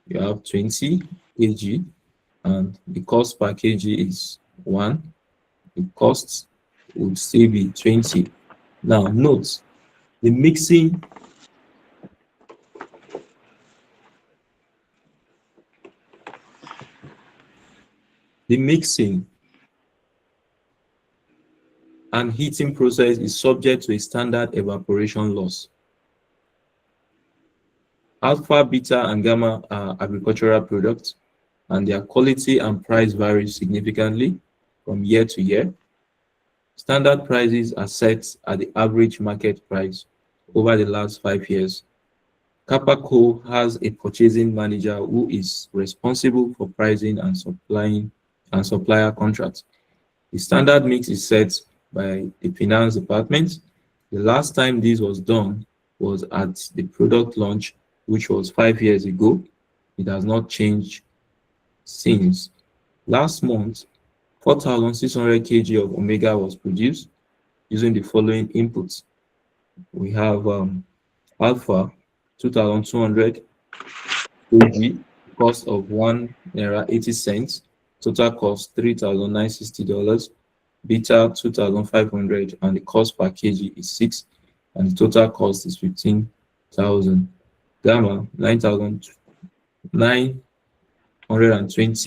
you have 20 kg, and the cost per kg is 1. The cost would still be 20. Now, note the mixing and heating process is subject to a standard evaporation loss. Alpha, beta, and gamma are agricultural products, and their quality and price vary significantly from year to year. Standard prices are set at the average market price over the last 5 years. Kappa Co has a purchasing manager who is responsible for pricing and supplier contracts. The standard mix is set by the finance department. The last time this was done was at the product launch, which was 5 years ago. It has not changed since. Last month, 4,600 kg of omega was produced using the following inputs. We have alpha, 2,200 kg, cost of $1.80, total cost $3,960. Beta, 2,500, and the cost per kg is 6, and the total cost is 15,000. Gamma, 920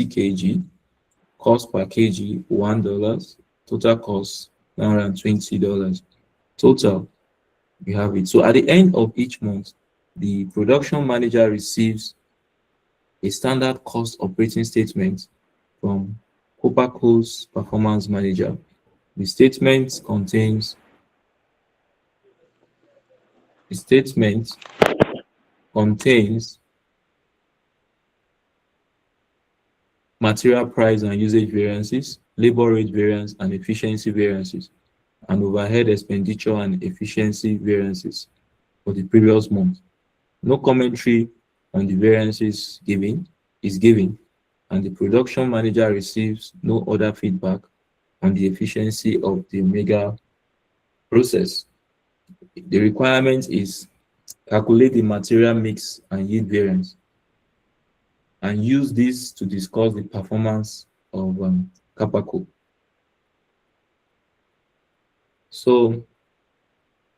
kg, cost per kg $1, total cost $920. Total, we have it. So at the end of each month, the production manager receives a standard cost operating statement from Copaco's performance manager. The statement contains material price and usage variances, labor rate variance and efficiency variances, and overhead expenditure and efficiency variances for the previous month. No commentary on the variances is given, and the production manager receives no other feedback on the efficiency of the omega process. The requirement is calculate the material mix and yield variance, and use this to discuss the performance of Kappa Co. So,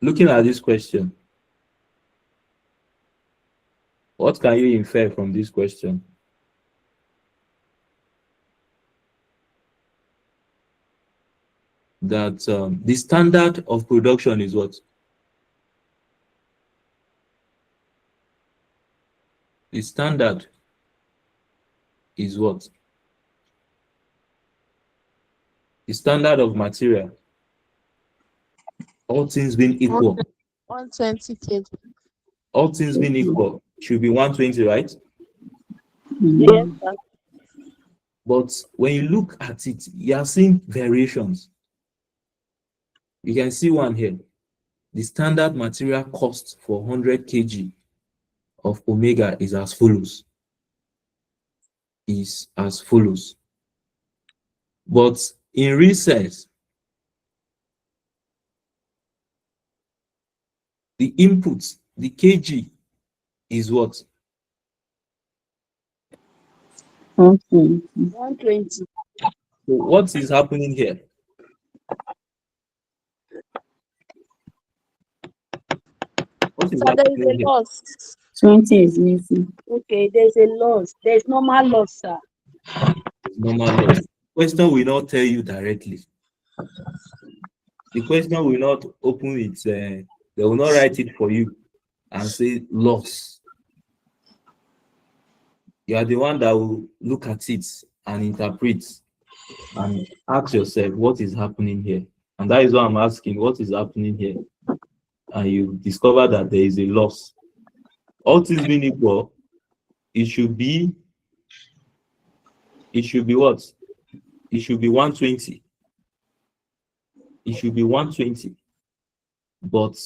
looking at this question, what can you infer from this question? That the standard of production is what? The standard is what? The standard of material, all things being equal. 120 kg. All things being equal, should be 120, right? Yes, sir. But when you look at it, you are seeing variations. You can see one here. The standard material cost for 100 kg of omega is as follows. But in real sense, the input, the kg, is what? 120. So what is happening here? What is So there is happening a here? loss. 20 is missing. Okay, there's a loss. There's normal loss, sir. Normal loss. Question will not tell you directly. The question will not open it. They will not write it for you and say loss. You are the one that will look at it and interpret and ask yourself what is happening here. And that is why I'm asking what is happening here. And you discover that there is a loss. All things being equal, it should be what? It should be 120. It should be 120. But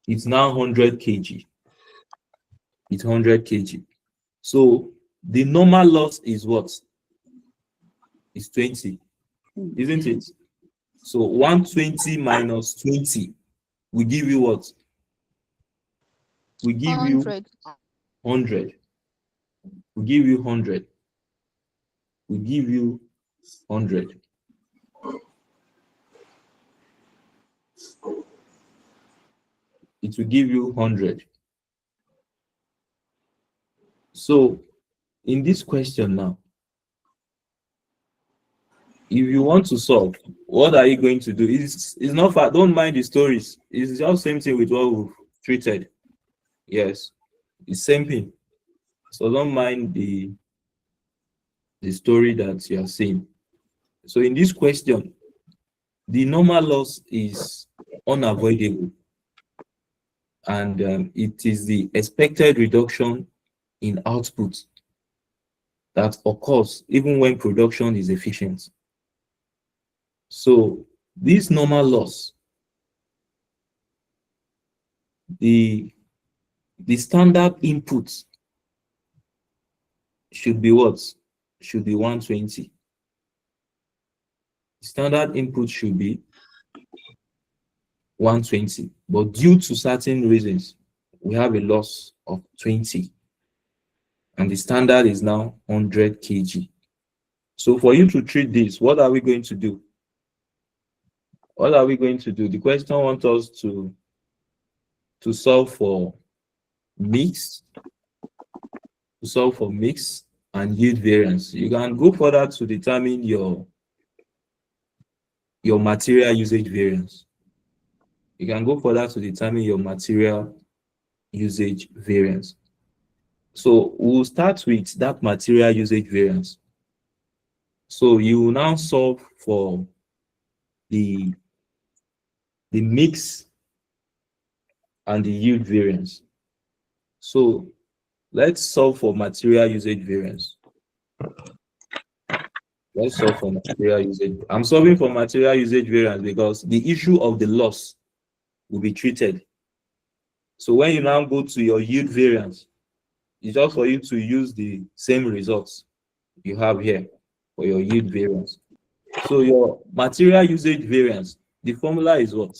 it's now 100 kg. It's 100 kg. So the normal loss is what? It's 20, isn't it? So 120 minus 20 will give you what? We give you 100. We give you 100. We give you 100. It will give you 100. So in this question now, if you want to solve, what are you going to do? It's not far. Don't mind the stories. It's just same thing with what we've treated. Yes, it's same thing. So don't mind the story that you are seeing. So in this question, the normal loss is unavoidable, and it is the expected reduction in output that occurs even when production is efficient. So this normal loss, the standard input should be what? Should be 120. Standard input should be 120, but due to certain reasons, we have a loss of 20, and the standard is now 100 kg. So for you to treat this, what are we going to do? What are we going to do? The question wants us to solve for mix, and yield variance. You can go further to determine your material usage variance. You can go further to determine your material usage variance. So we'll start with that material usage variance. So you will now solve for the mix and the yield variance. So let's solve for material usage variance. Let's solve for material usage. I'm solving for material usage variance because the issue of the loss will be treated. So when you now go to your yield variance, it's just for you to use the same results you have here for your yield variance. So your material usage variance, the formula is what?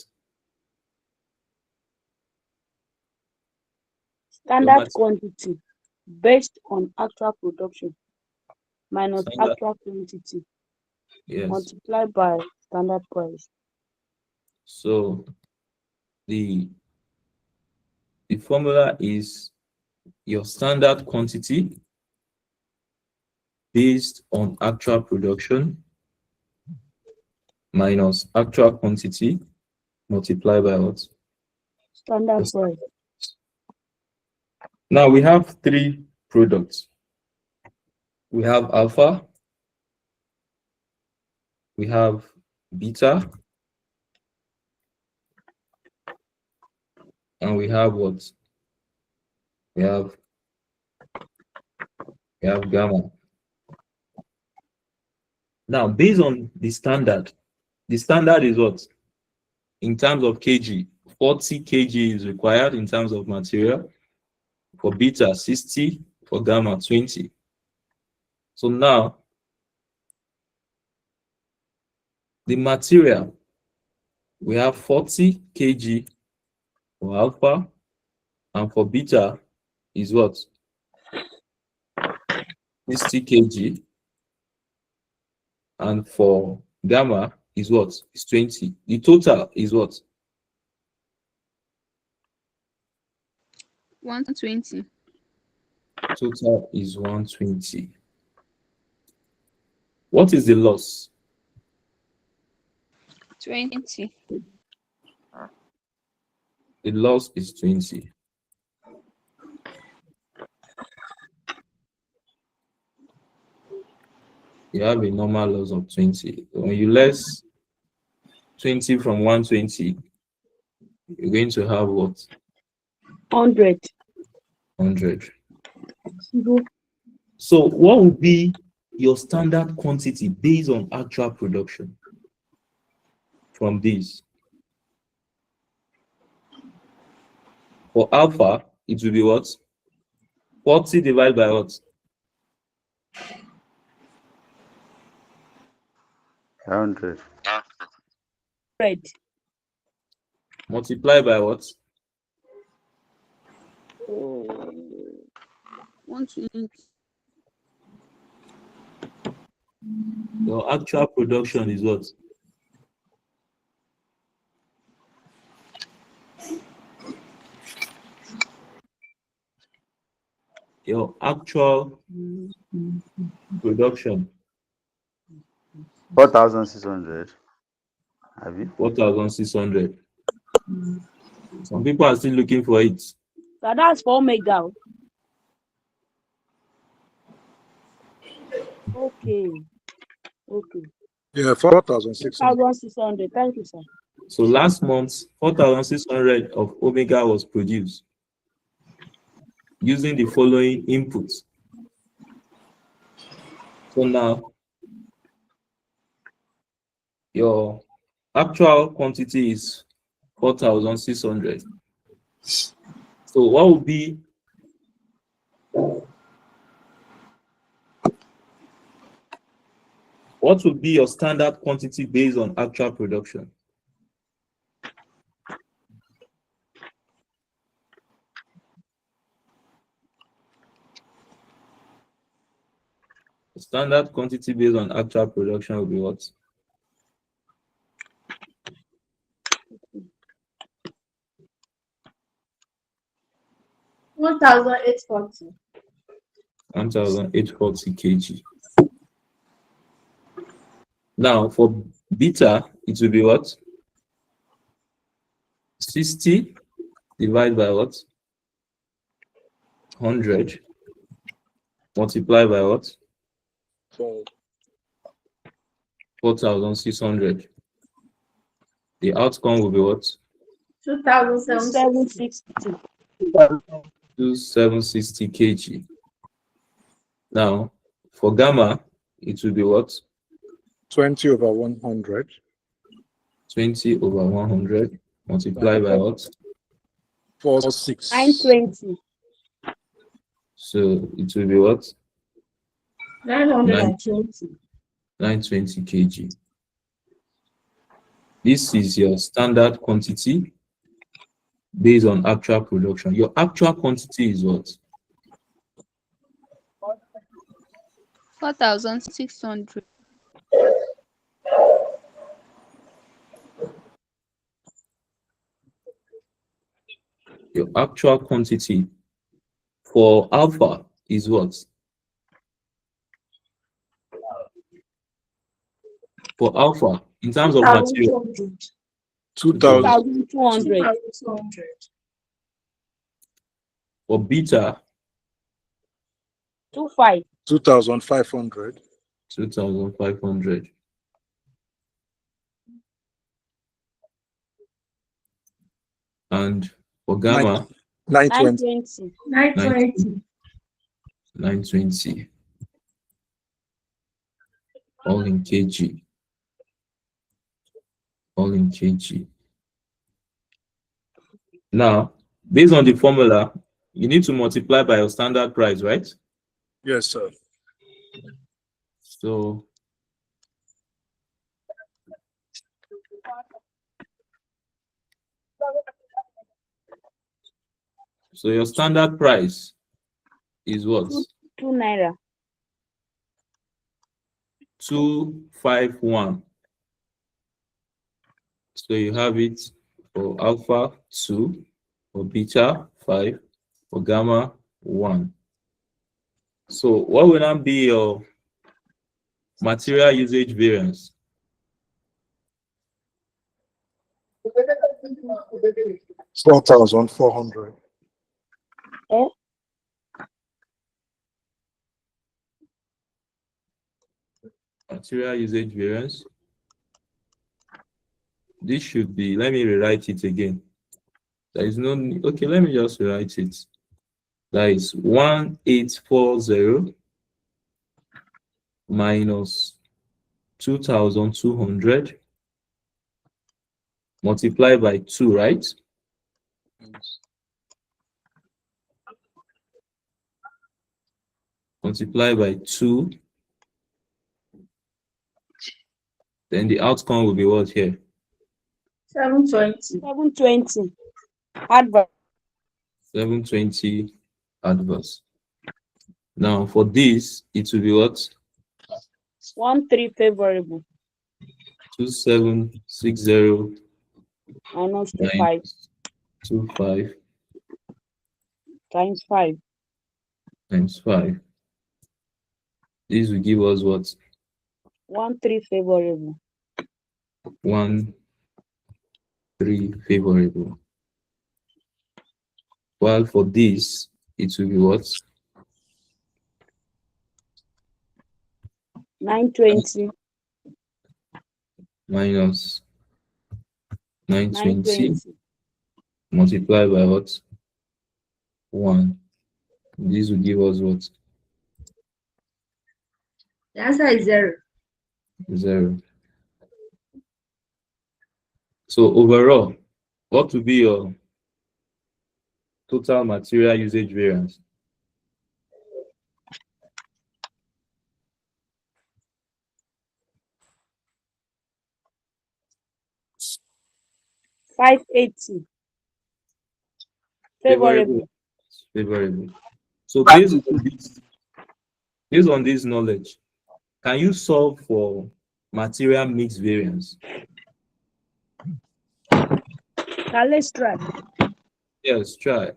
Standard quantity based on actual production minus Standard. actual quantity, Yes. multiplied by standard price. So the formula is your standard quantity based on actual production minus actual quantity multiplied by what? Standard price. Now we have three products. We have alpha, we have beta, and we have what? We have gamma. Now, based on the standard is what? In terms of kg, 40 kg is required in terms of material. For beta, 60. For gamma, 20. So now, the material, we have 40 kg for alpha, and for beta is what? 60 kg, and for gamma is what? Is 20. The total is what? 120. Total is 120. What is the loss? 20. The loss is 20. You have a normal loss of 20. When you less 20 from 120, you're going to have what? 100. 100. So what would be your standard quantity based on actual production from this? For alpha, it will be what? 40 divided by what? 100. 100. Multiply by what? 120. Your actual production is what? Your actual production. 4,600. Have you? 4,600. Some people are still looking for it. So that's for omega. Okay. Okay. Yeah, 4,600. 4,600. Thank you, sir. So last month, 4,600 of omega was produced using the following inputs. So now, your actual quantity is 4,600. So what would be your standard quantity based on actual production? The standard quantity based on actual production will be what? $1,840. 1,840 kg. Now for beta, it will be what? 60 divided by what? 100 multiply by what? 4,600. The outcome will be what? 2,760. 2,760 kg. Now for gamma, it will be what? 20 over 100. 20 over 100 multiply by what? 46. 920. So it will be what? 920. 920 kg. This is your standard quantity based on actual production. Your actual quantity is what? 4,600. Your actual quantity for alpha is what? For alpha, in terms of material, 2,000. 2,200. for beta, 2,500. 2,500. And for gamma, 920. 920. 920. all in kg. All in kg. Now, based on the formula, you need to multiply by your standard price, right? Yes, sir. So your standard price is what? 2 naira. 251. So you have it for alpha 2, for beta 5, for gamma 1. So what will now be your material usage variance? $4,400. Eh? Material usage variance. This should be, let me rewrite it again. There is no, okay, let me just rewrite it. That is 1840 minus 2,200 multiplied by 2, right? Multiply by 2. Then the outcome will be what here? 720. 720. Adverse. 720 adverse. Now for this, it will be what? 13 favorable. 2760 Minus 25 25 times 5. times 5. This will give us what? 13 favorable. 13 favorable. While for this, it will be what? 920 Minus 920 920. multiplied by what? 1. This will give us what? The answer is 0. 0. So overall, what will be your total material usage variance? $580 favorable. Favorable. So based on this knowledge, can you solve for material mix variance? Now let's try. Yes, try.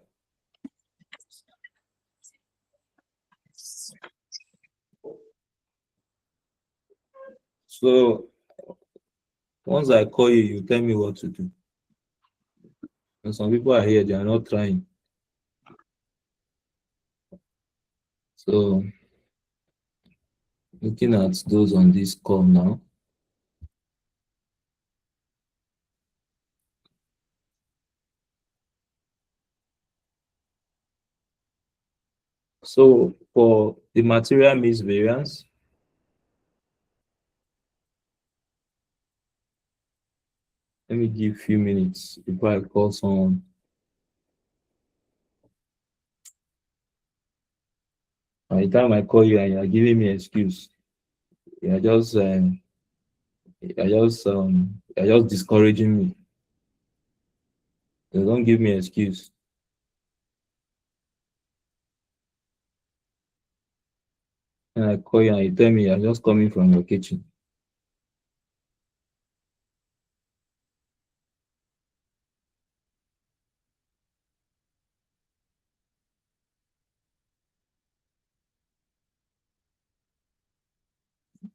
So once I call you, you tell me what to do. And some people are here, they are not trying. So looking at those on this call now. So for the material mix variance, let me give a few minutes before I call someone. By the time I call you and you're giving me excuse, you're just discouraging me. You don't give me excuse. And I call you and you tell me you're just coming from your kitchen.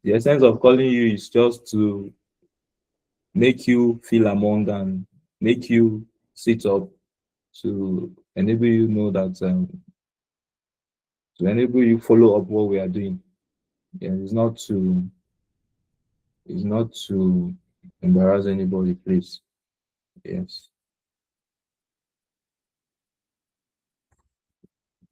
The essence of calling you is just to make you feel among and make you sit up to enable you know that to enable you follow up what we are doing. Yeah, it's not to embarrass anybody, please. Yes.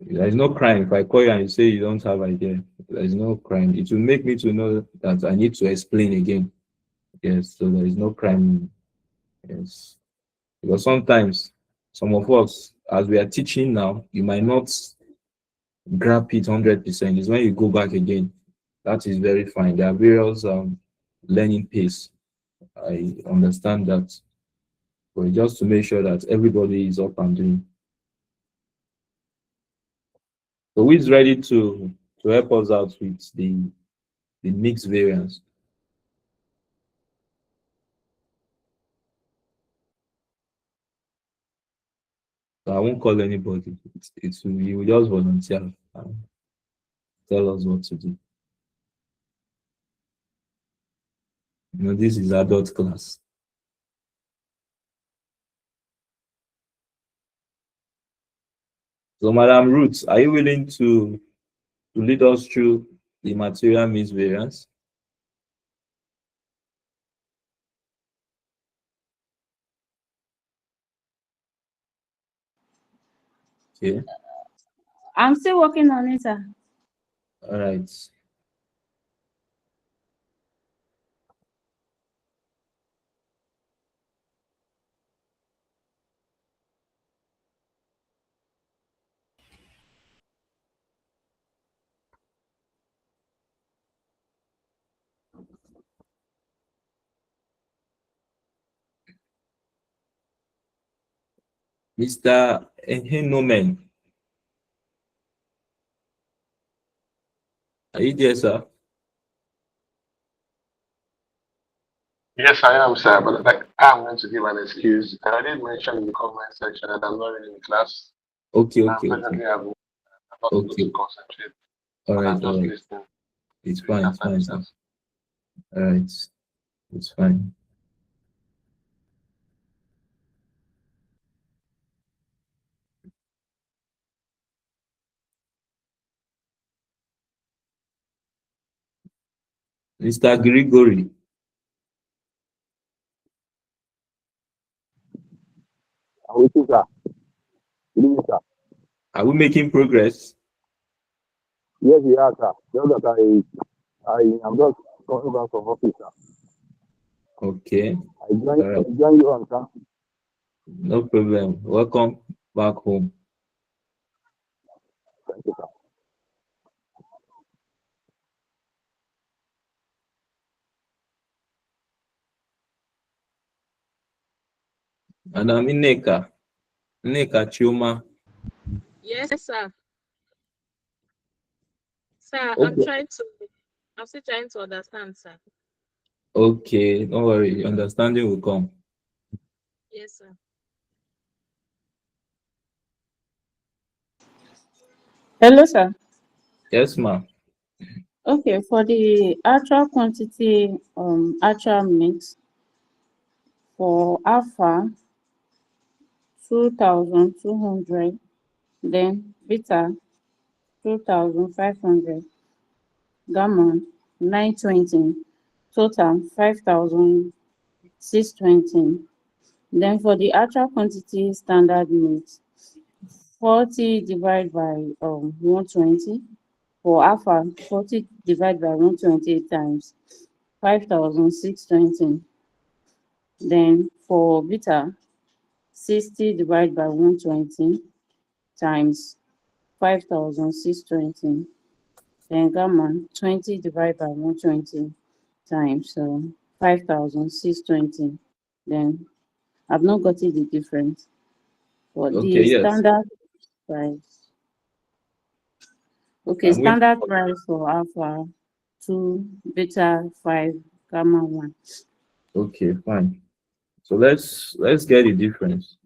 There is no crime if I call you and you say you don't have idea. There is no crime. It will make me to know that I need to explain again. Yes, so there is no crime. Yes, because sometimes some of us, as we are teaching now, you might not grab it 100%. It's when you go back again. That is very fine. There are various learning pace. I understand that, but just to make sure that everybody is up and doing. So who is ready to help us out with the mixed variance? So I won't call anybody. You will just volunteer and tell us what to do. You know, this is adult class. So, Madam Ruth, are you willing to lead us through the material mixed variance? Okay. I'm still working on it, sir. All right. Mr. Ehenomen, are you there, sir? Yes, I am, sir, but like, I'm going to give an excuse. I did mention in the comment section that I'm not really in class. Okay. I'm not able to concentrate. All right, I'm just listening. It's fine, sir. All right, it's fine. Mr. Grigori. I'm waiting, sir. Good evening, sir. Are we making progress? Yes, we are, sir. Just that I'm just coming back from office, sir. Okay. I join you on, sir. No problem. Welcome back home. Thank you, sir. Madam Nneka Chioma. Yes, sir. Sir, Okay. I'm still trying to understand, sir. Okay, don't worry. Understanding will come. Yes, sir. Hello, sir. Yes, ma'am. Okay, for the actual quantity, actual mix for alpha 2,200, then beta 2,500, gamma 920, total 5,620. Then for the actual quantity standard mix, 40 divided by 120. For alpha, 40 divided by 120 times 5,620. Then for beta, 60 divided by 120 times 5,620. Then gamma, 20 divided by 120 times 5,620. Then I've not gotten the difference. For Okay, the yes. standard price. Okay, standard price for alpha 2, beta 5, gamma 1. Okay, fine. So let's get the difference.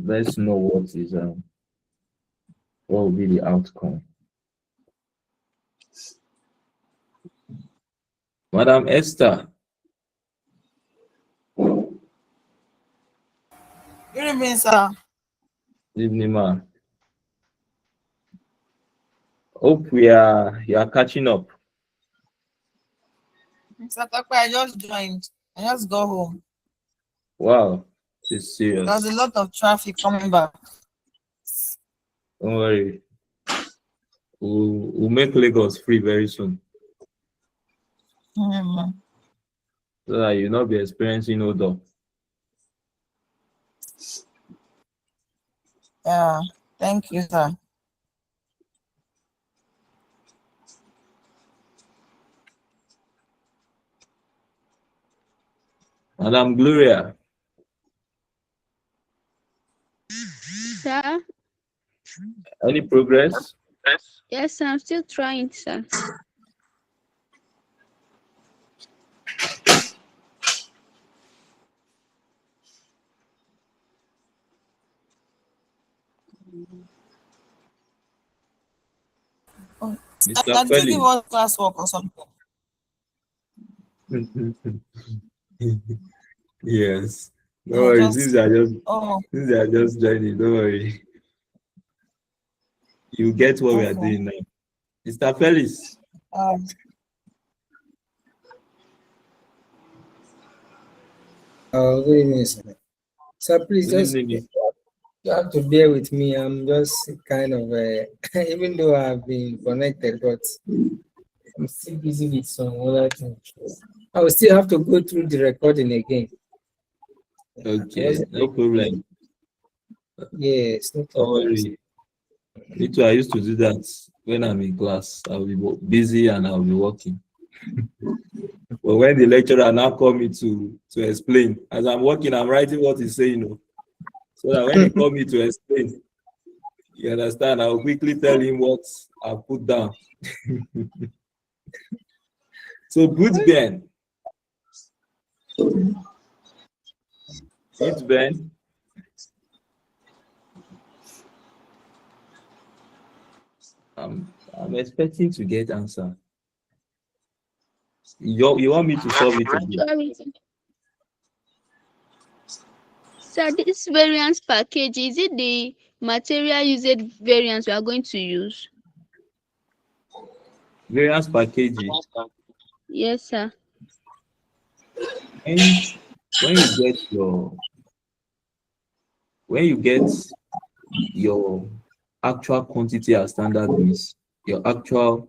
Let's know what will be the outcome. Madam Esther. Good evening, sir. Good evening, ma. Hope you are catching up. Mr. Takwe, I just joined. I just go home. Wow, it's serious. There's a lot of traffic coming back. Don't worry. We'll make Lagos free very soon, Mm. so that you'll not be experiencing odor. Yeah. Thank you, sir. Madam Gloria, Sir? any progress? Yes, I'm still trying, sir. Mr. Did you give Felix. us classwork or something? Yes. No No, worries. just Since they are just joining, don't worry. You get what we are okay. doing now. Mr. Felix. Good evening, sir. Sir, please Good just evening. you have to bear with me. I'm just kind of even though I've been connected, but I'm still busy with some other things. I will still have to go through the recording again. Okay, no problem. Yes, no Don't problem. worry. Me too, I used to do that when I'm in class. I'll be busy and I'll be working. But when the lecturer now call me to explain, as I'm working, I'm writing what he's saying. So that when he call me to explain, you understand, I'll quickly tell him what I put down. So good Ben. Good Ben. I'm expecting to get answer. You want me to solve it again? Sir, this variance package, is it the material usage variance we are going to use? Variance package. Yes, sir. When you get your actual quantity at standard means, your actual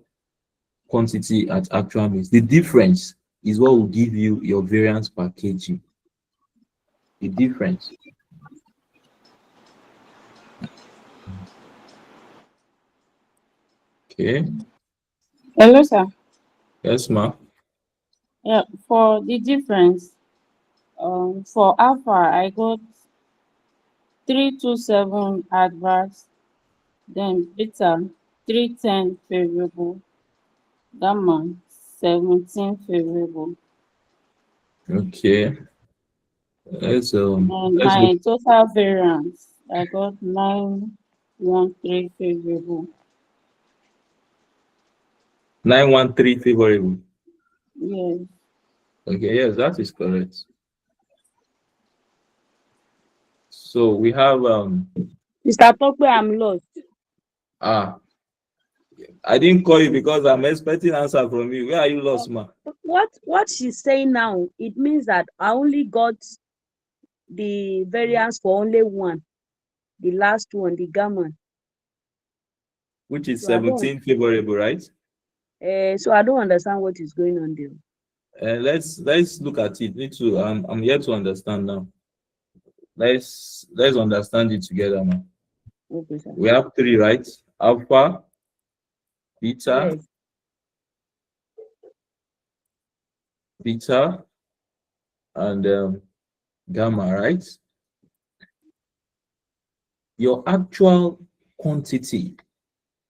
quantity at actual means, the difference is what will give you your variance packaging. The difference. Okay. Hello, sir. Yes, ma'am. Yeah, for the difference, for alpha, I got 327 adverse, then beta 310 favorable, gamma 17 favorable. Okay. Let's And my look. total variance, I got 913 favorable. 913 favorable. Yes. Okay, yes, that is correct. So we have Mr. Tope, I'm lost. I didn't call you because I'm expecting answer from you. Where are you lost, ma? What she's saying now, it means that I only got the variance for only one, the last one, the gamma. Which is So 17 favorable, right? So I don't understand what is going on there. Let's look at it. Me too. I'm here to understand now. Let's understand it together now. Okay, sir. We have three, right? Alpha, beta, Yes. beta, and gamma, right? Your actual quantity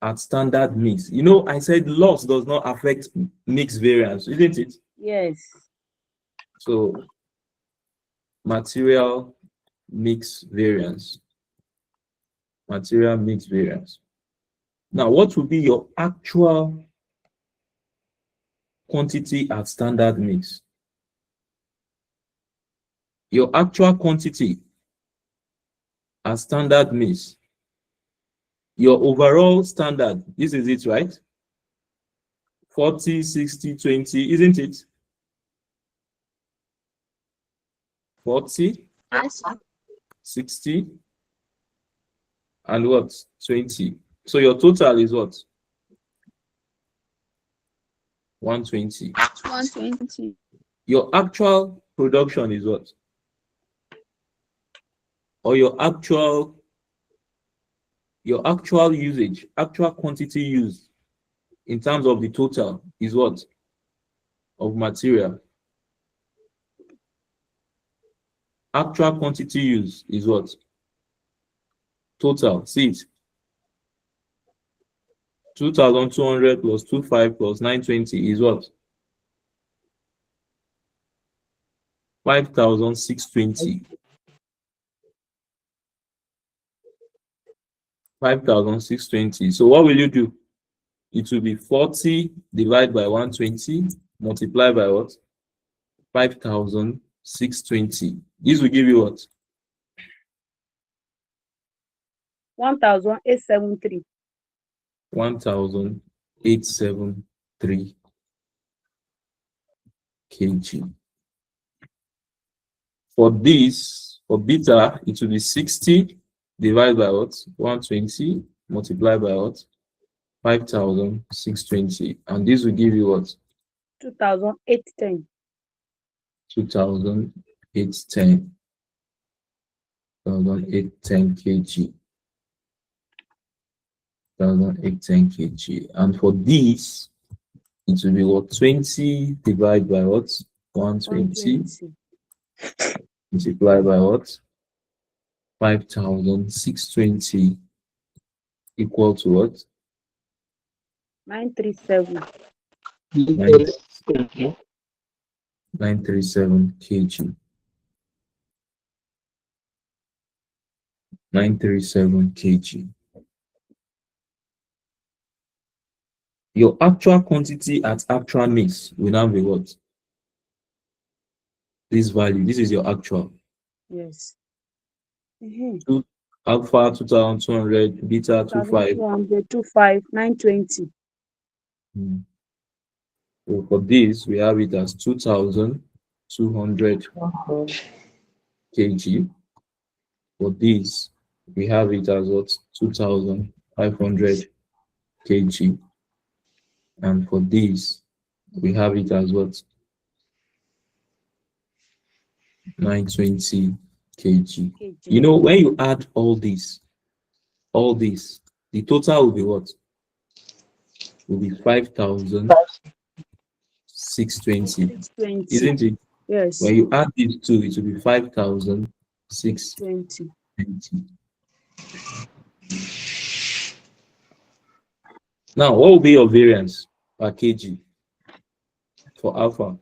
at standard mix. You know, I said loss does not affect mix variance, isn't it? Yes. So material mix variance. Material mix variance. Now, what will be your actual quantity at standard mix? Your actual quantity at standard mix. Your overall standard, this is it, right? 40, 60, 20, isn't it? 40, Yes, sir. 60, and what? 20. So your total is what? 120. 120. Your actual production is what? Or your actual usage, actual quantity used in terms of the total is what? Of material. Actual quantity used is what? Total. See it. 2,200 plus 25 plus 920 is what? 5,620. 5,620. So what will you do? It will be 40 divided by 120 multiplied by what? 5,620. This will give you what? 1,873. 1,873 kg. For this, for beta, it will be 60 divided by what? 120 multiplied by what? 5,620. And this will give you what? 2,810. 2,810. 2,810 kg. 2,810 kg. And for this, it will be what? 20 divided by what? 120 multiplied by what? 5,620 equal to what? 937. 937 kg. 937 kg. Your actual quantity at actual mix will now be what? This value. This is your actual. Yes. Alpha 2,200, beta 25. 25, 920. So for this, we have it as 2,200 kg. For this, we have it as what? 2,500 kg. And for this, we have it as what? 920 kg. You know, when you add all this, the total will be what? Will be 5,620. Isn't it? Yes. When you add these two, it will be 5,620. Now, what will be your variance per kg for alpha?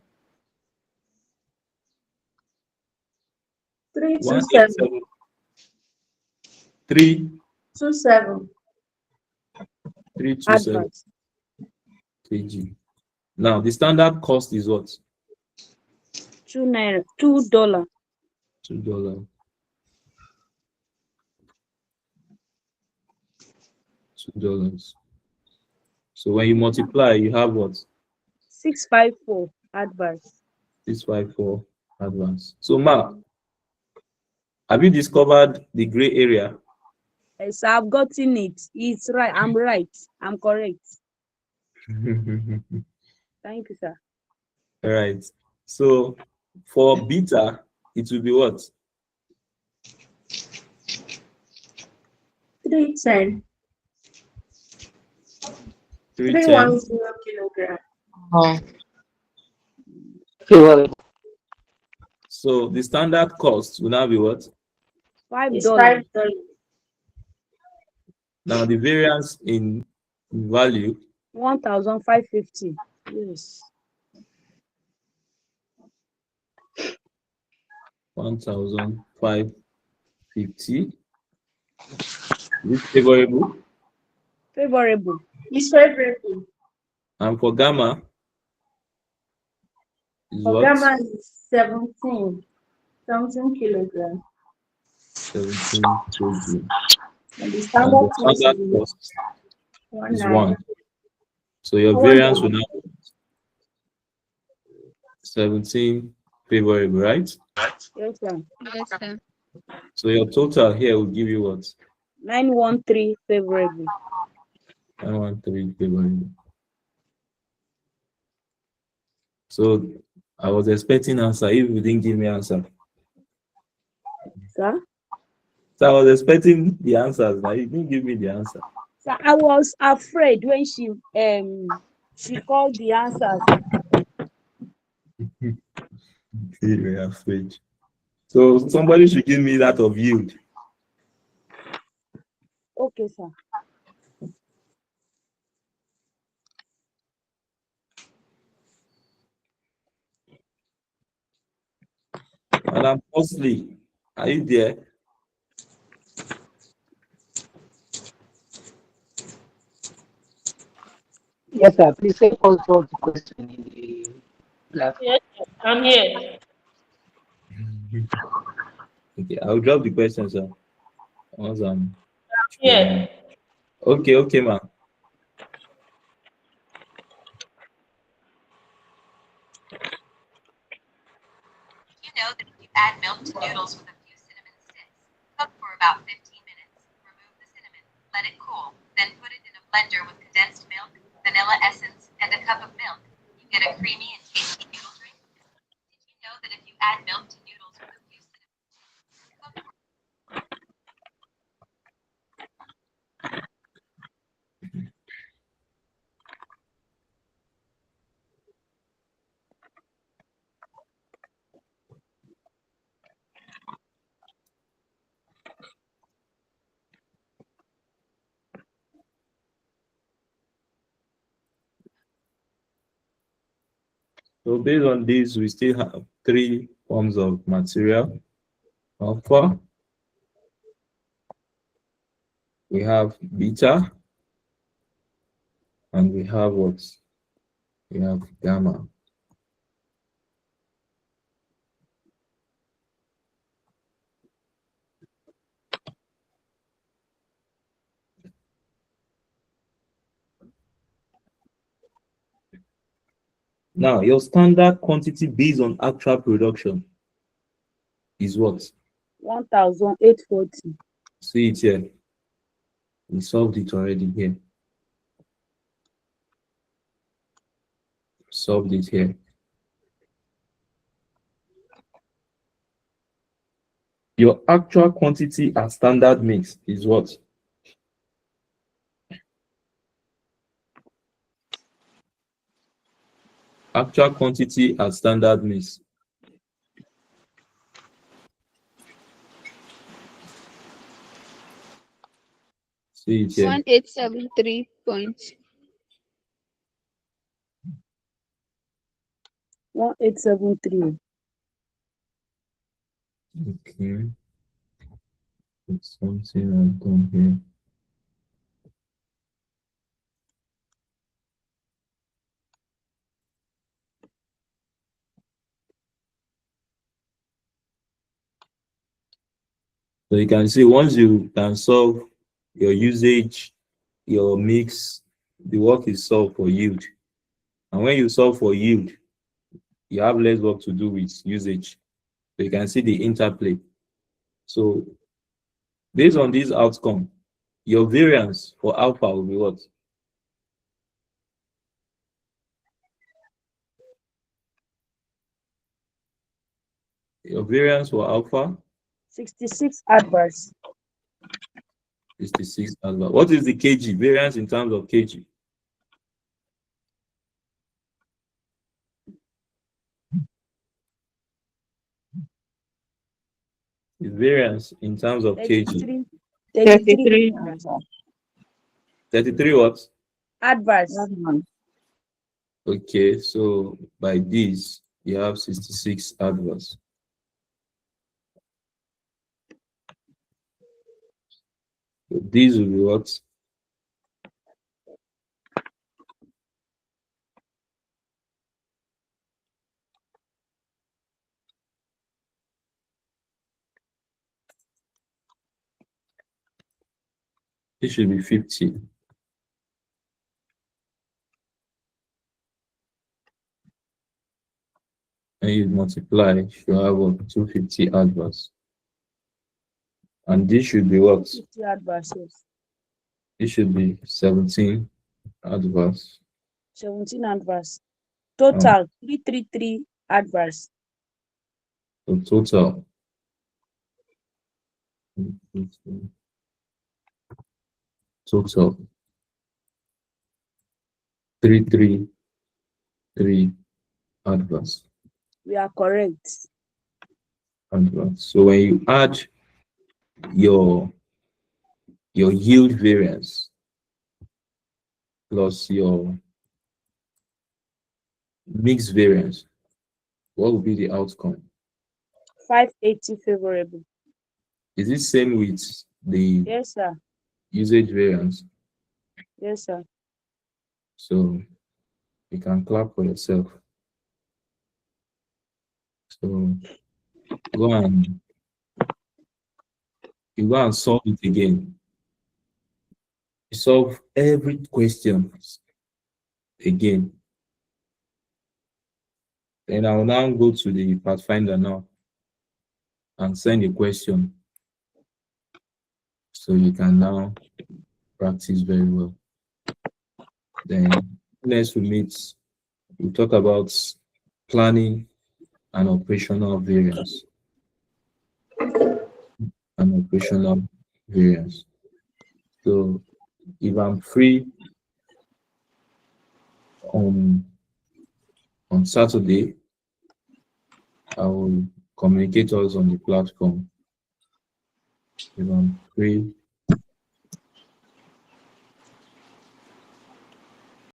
327. 327 Advance. kg. Now, the standard cost is what? $2. $2. $2. So when you multiply, you have what? 654 advance. 654 advance. So, Ma, have you discovered the gray area? Yes, I've gotten it. It's right. I'm right. I'm correct. Thank you, sir. All right. So for beta, it will be what? 310. 310. 310 kilogram. So the standard cost will now be what? $5. Now the variance in value. 1,550. Yes. 1,550. Is it favorable? Favorable. It's favorable. And for gamma is For what? gamma is 17 kilograms. 17 kg. And the And standard the standard cost is 1. 1. So your variance will now be 17 favorable, right? Yes, sir. Yes, sir. So your total here will give you what? 913 favorable. 913 favorable. So I was expecting answer if you didn't give me answer. Sir? So I was expecting the answers. Now you didn't give me the answer. So I was afraid when she called the answers. You were afraid. So somebody should give me that of yield. Okay, sir. Madam Mosley, are you there? Yes, sir. Please say also the question in the platform. Yes, I'm here. Okay, I'll drop the question, sir. Once I'm Yeah. okay, ma'am. You know that if you add milk to noodles with a few cinnamon sticks, cook for about 15 minutes, remove the cinnamon, let it cool, then put it in a blender with condensed milk, vanilla essence, and a cup of milk. You get a creamy and tasty noodle drink. Did you know that if you add milk to noodles with a few cinnamon sticks, cook for So based on this, we still have three forms of material. Alpha, we have beta, and we have what? We have gamma. Now, your standard quantity based on actual production is what? 1,840. See it here. We solved it already here. Solved it here. Your actual quantity at standard mix is what? Actual quantity at standard mix. See it here. 1873 points. 1873. Okay. It's something I've done here. So you can see once you can solve your usage, your mix, the work is solved for yield. And when you solve for yield, you have less work to do with usage. So you can see the interplay. So based on this outcome, your variance for alpha will be what? Your variance for alpha? 66 adverse. 66 alpha. What is the kg? Variance in terms of kg? The variance in terms of kg? 33. 33 what? Adverse. Okay, so by this, you have 66 adverse. So these will be what? It should be 50. And you multiply, you have what? 250 adverse. And this should be what? 50 adverse, yes. It should be 17 adverse. 17 adverse. Total 333 adverse. So total. Total 333 adverse. We are correct. Adverse. So when you add your yield variance plus your mix variance, what will be the outcome? 580 favorable. Is it same with the Yes, sir. usage variance? Yes, sir. So you can clap for yourself. So go and solve it again. You solve every question again. Then I will now go to the Pathfinder now and send a question. So you can now practice very well. Then next we meet, we talk about planning and operational variance. And operational variance. So if I'm free on Saturday, I will communicate us on the platform. If I'm free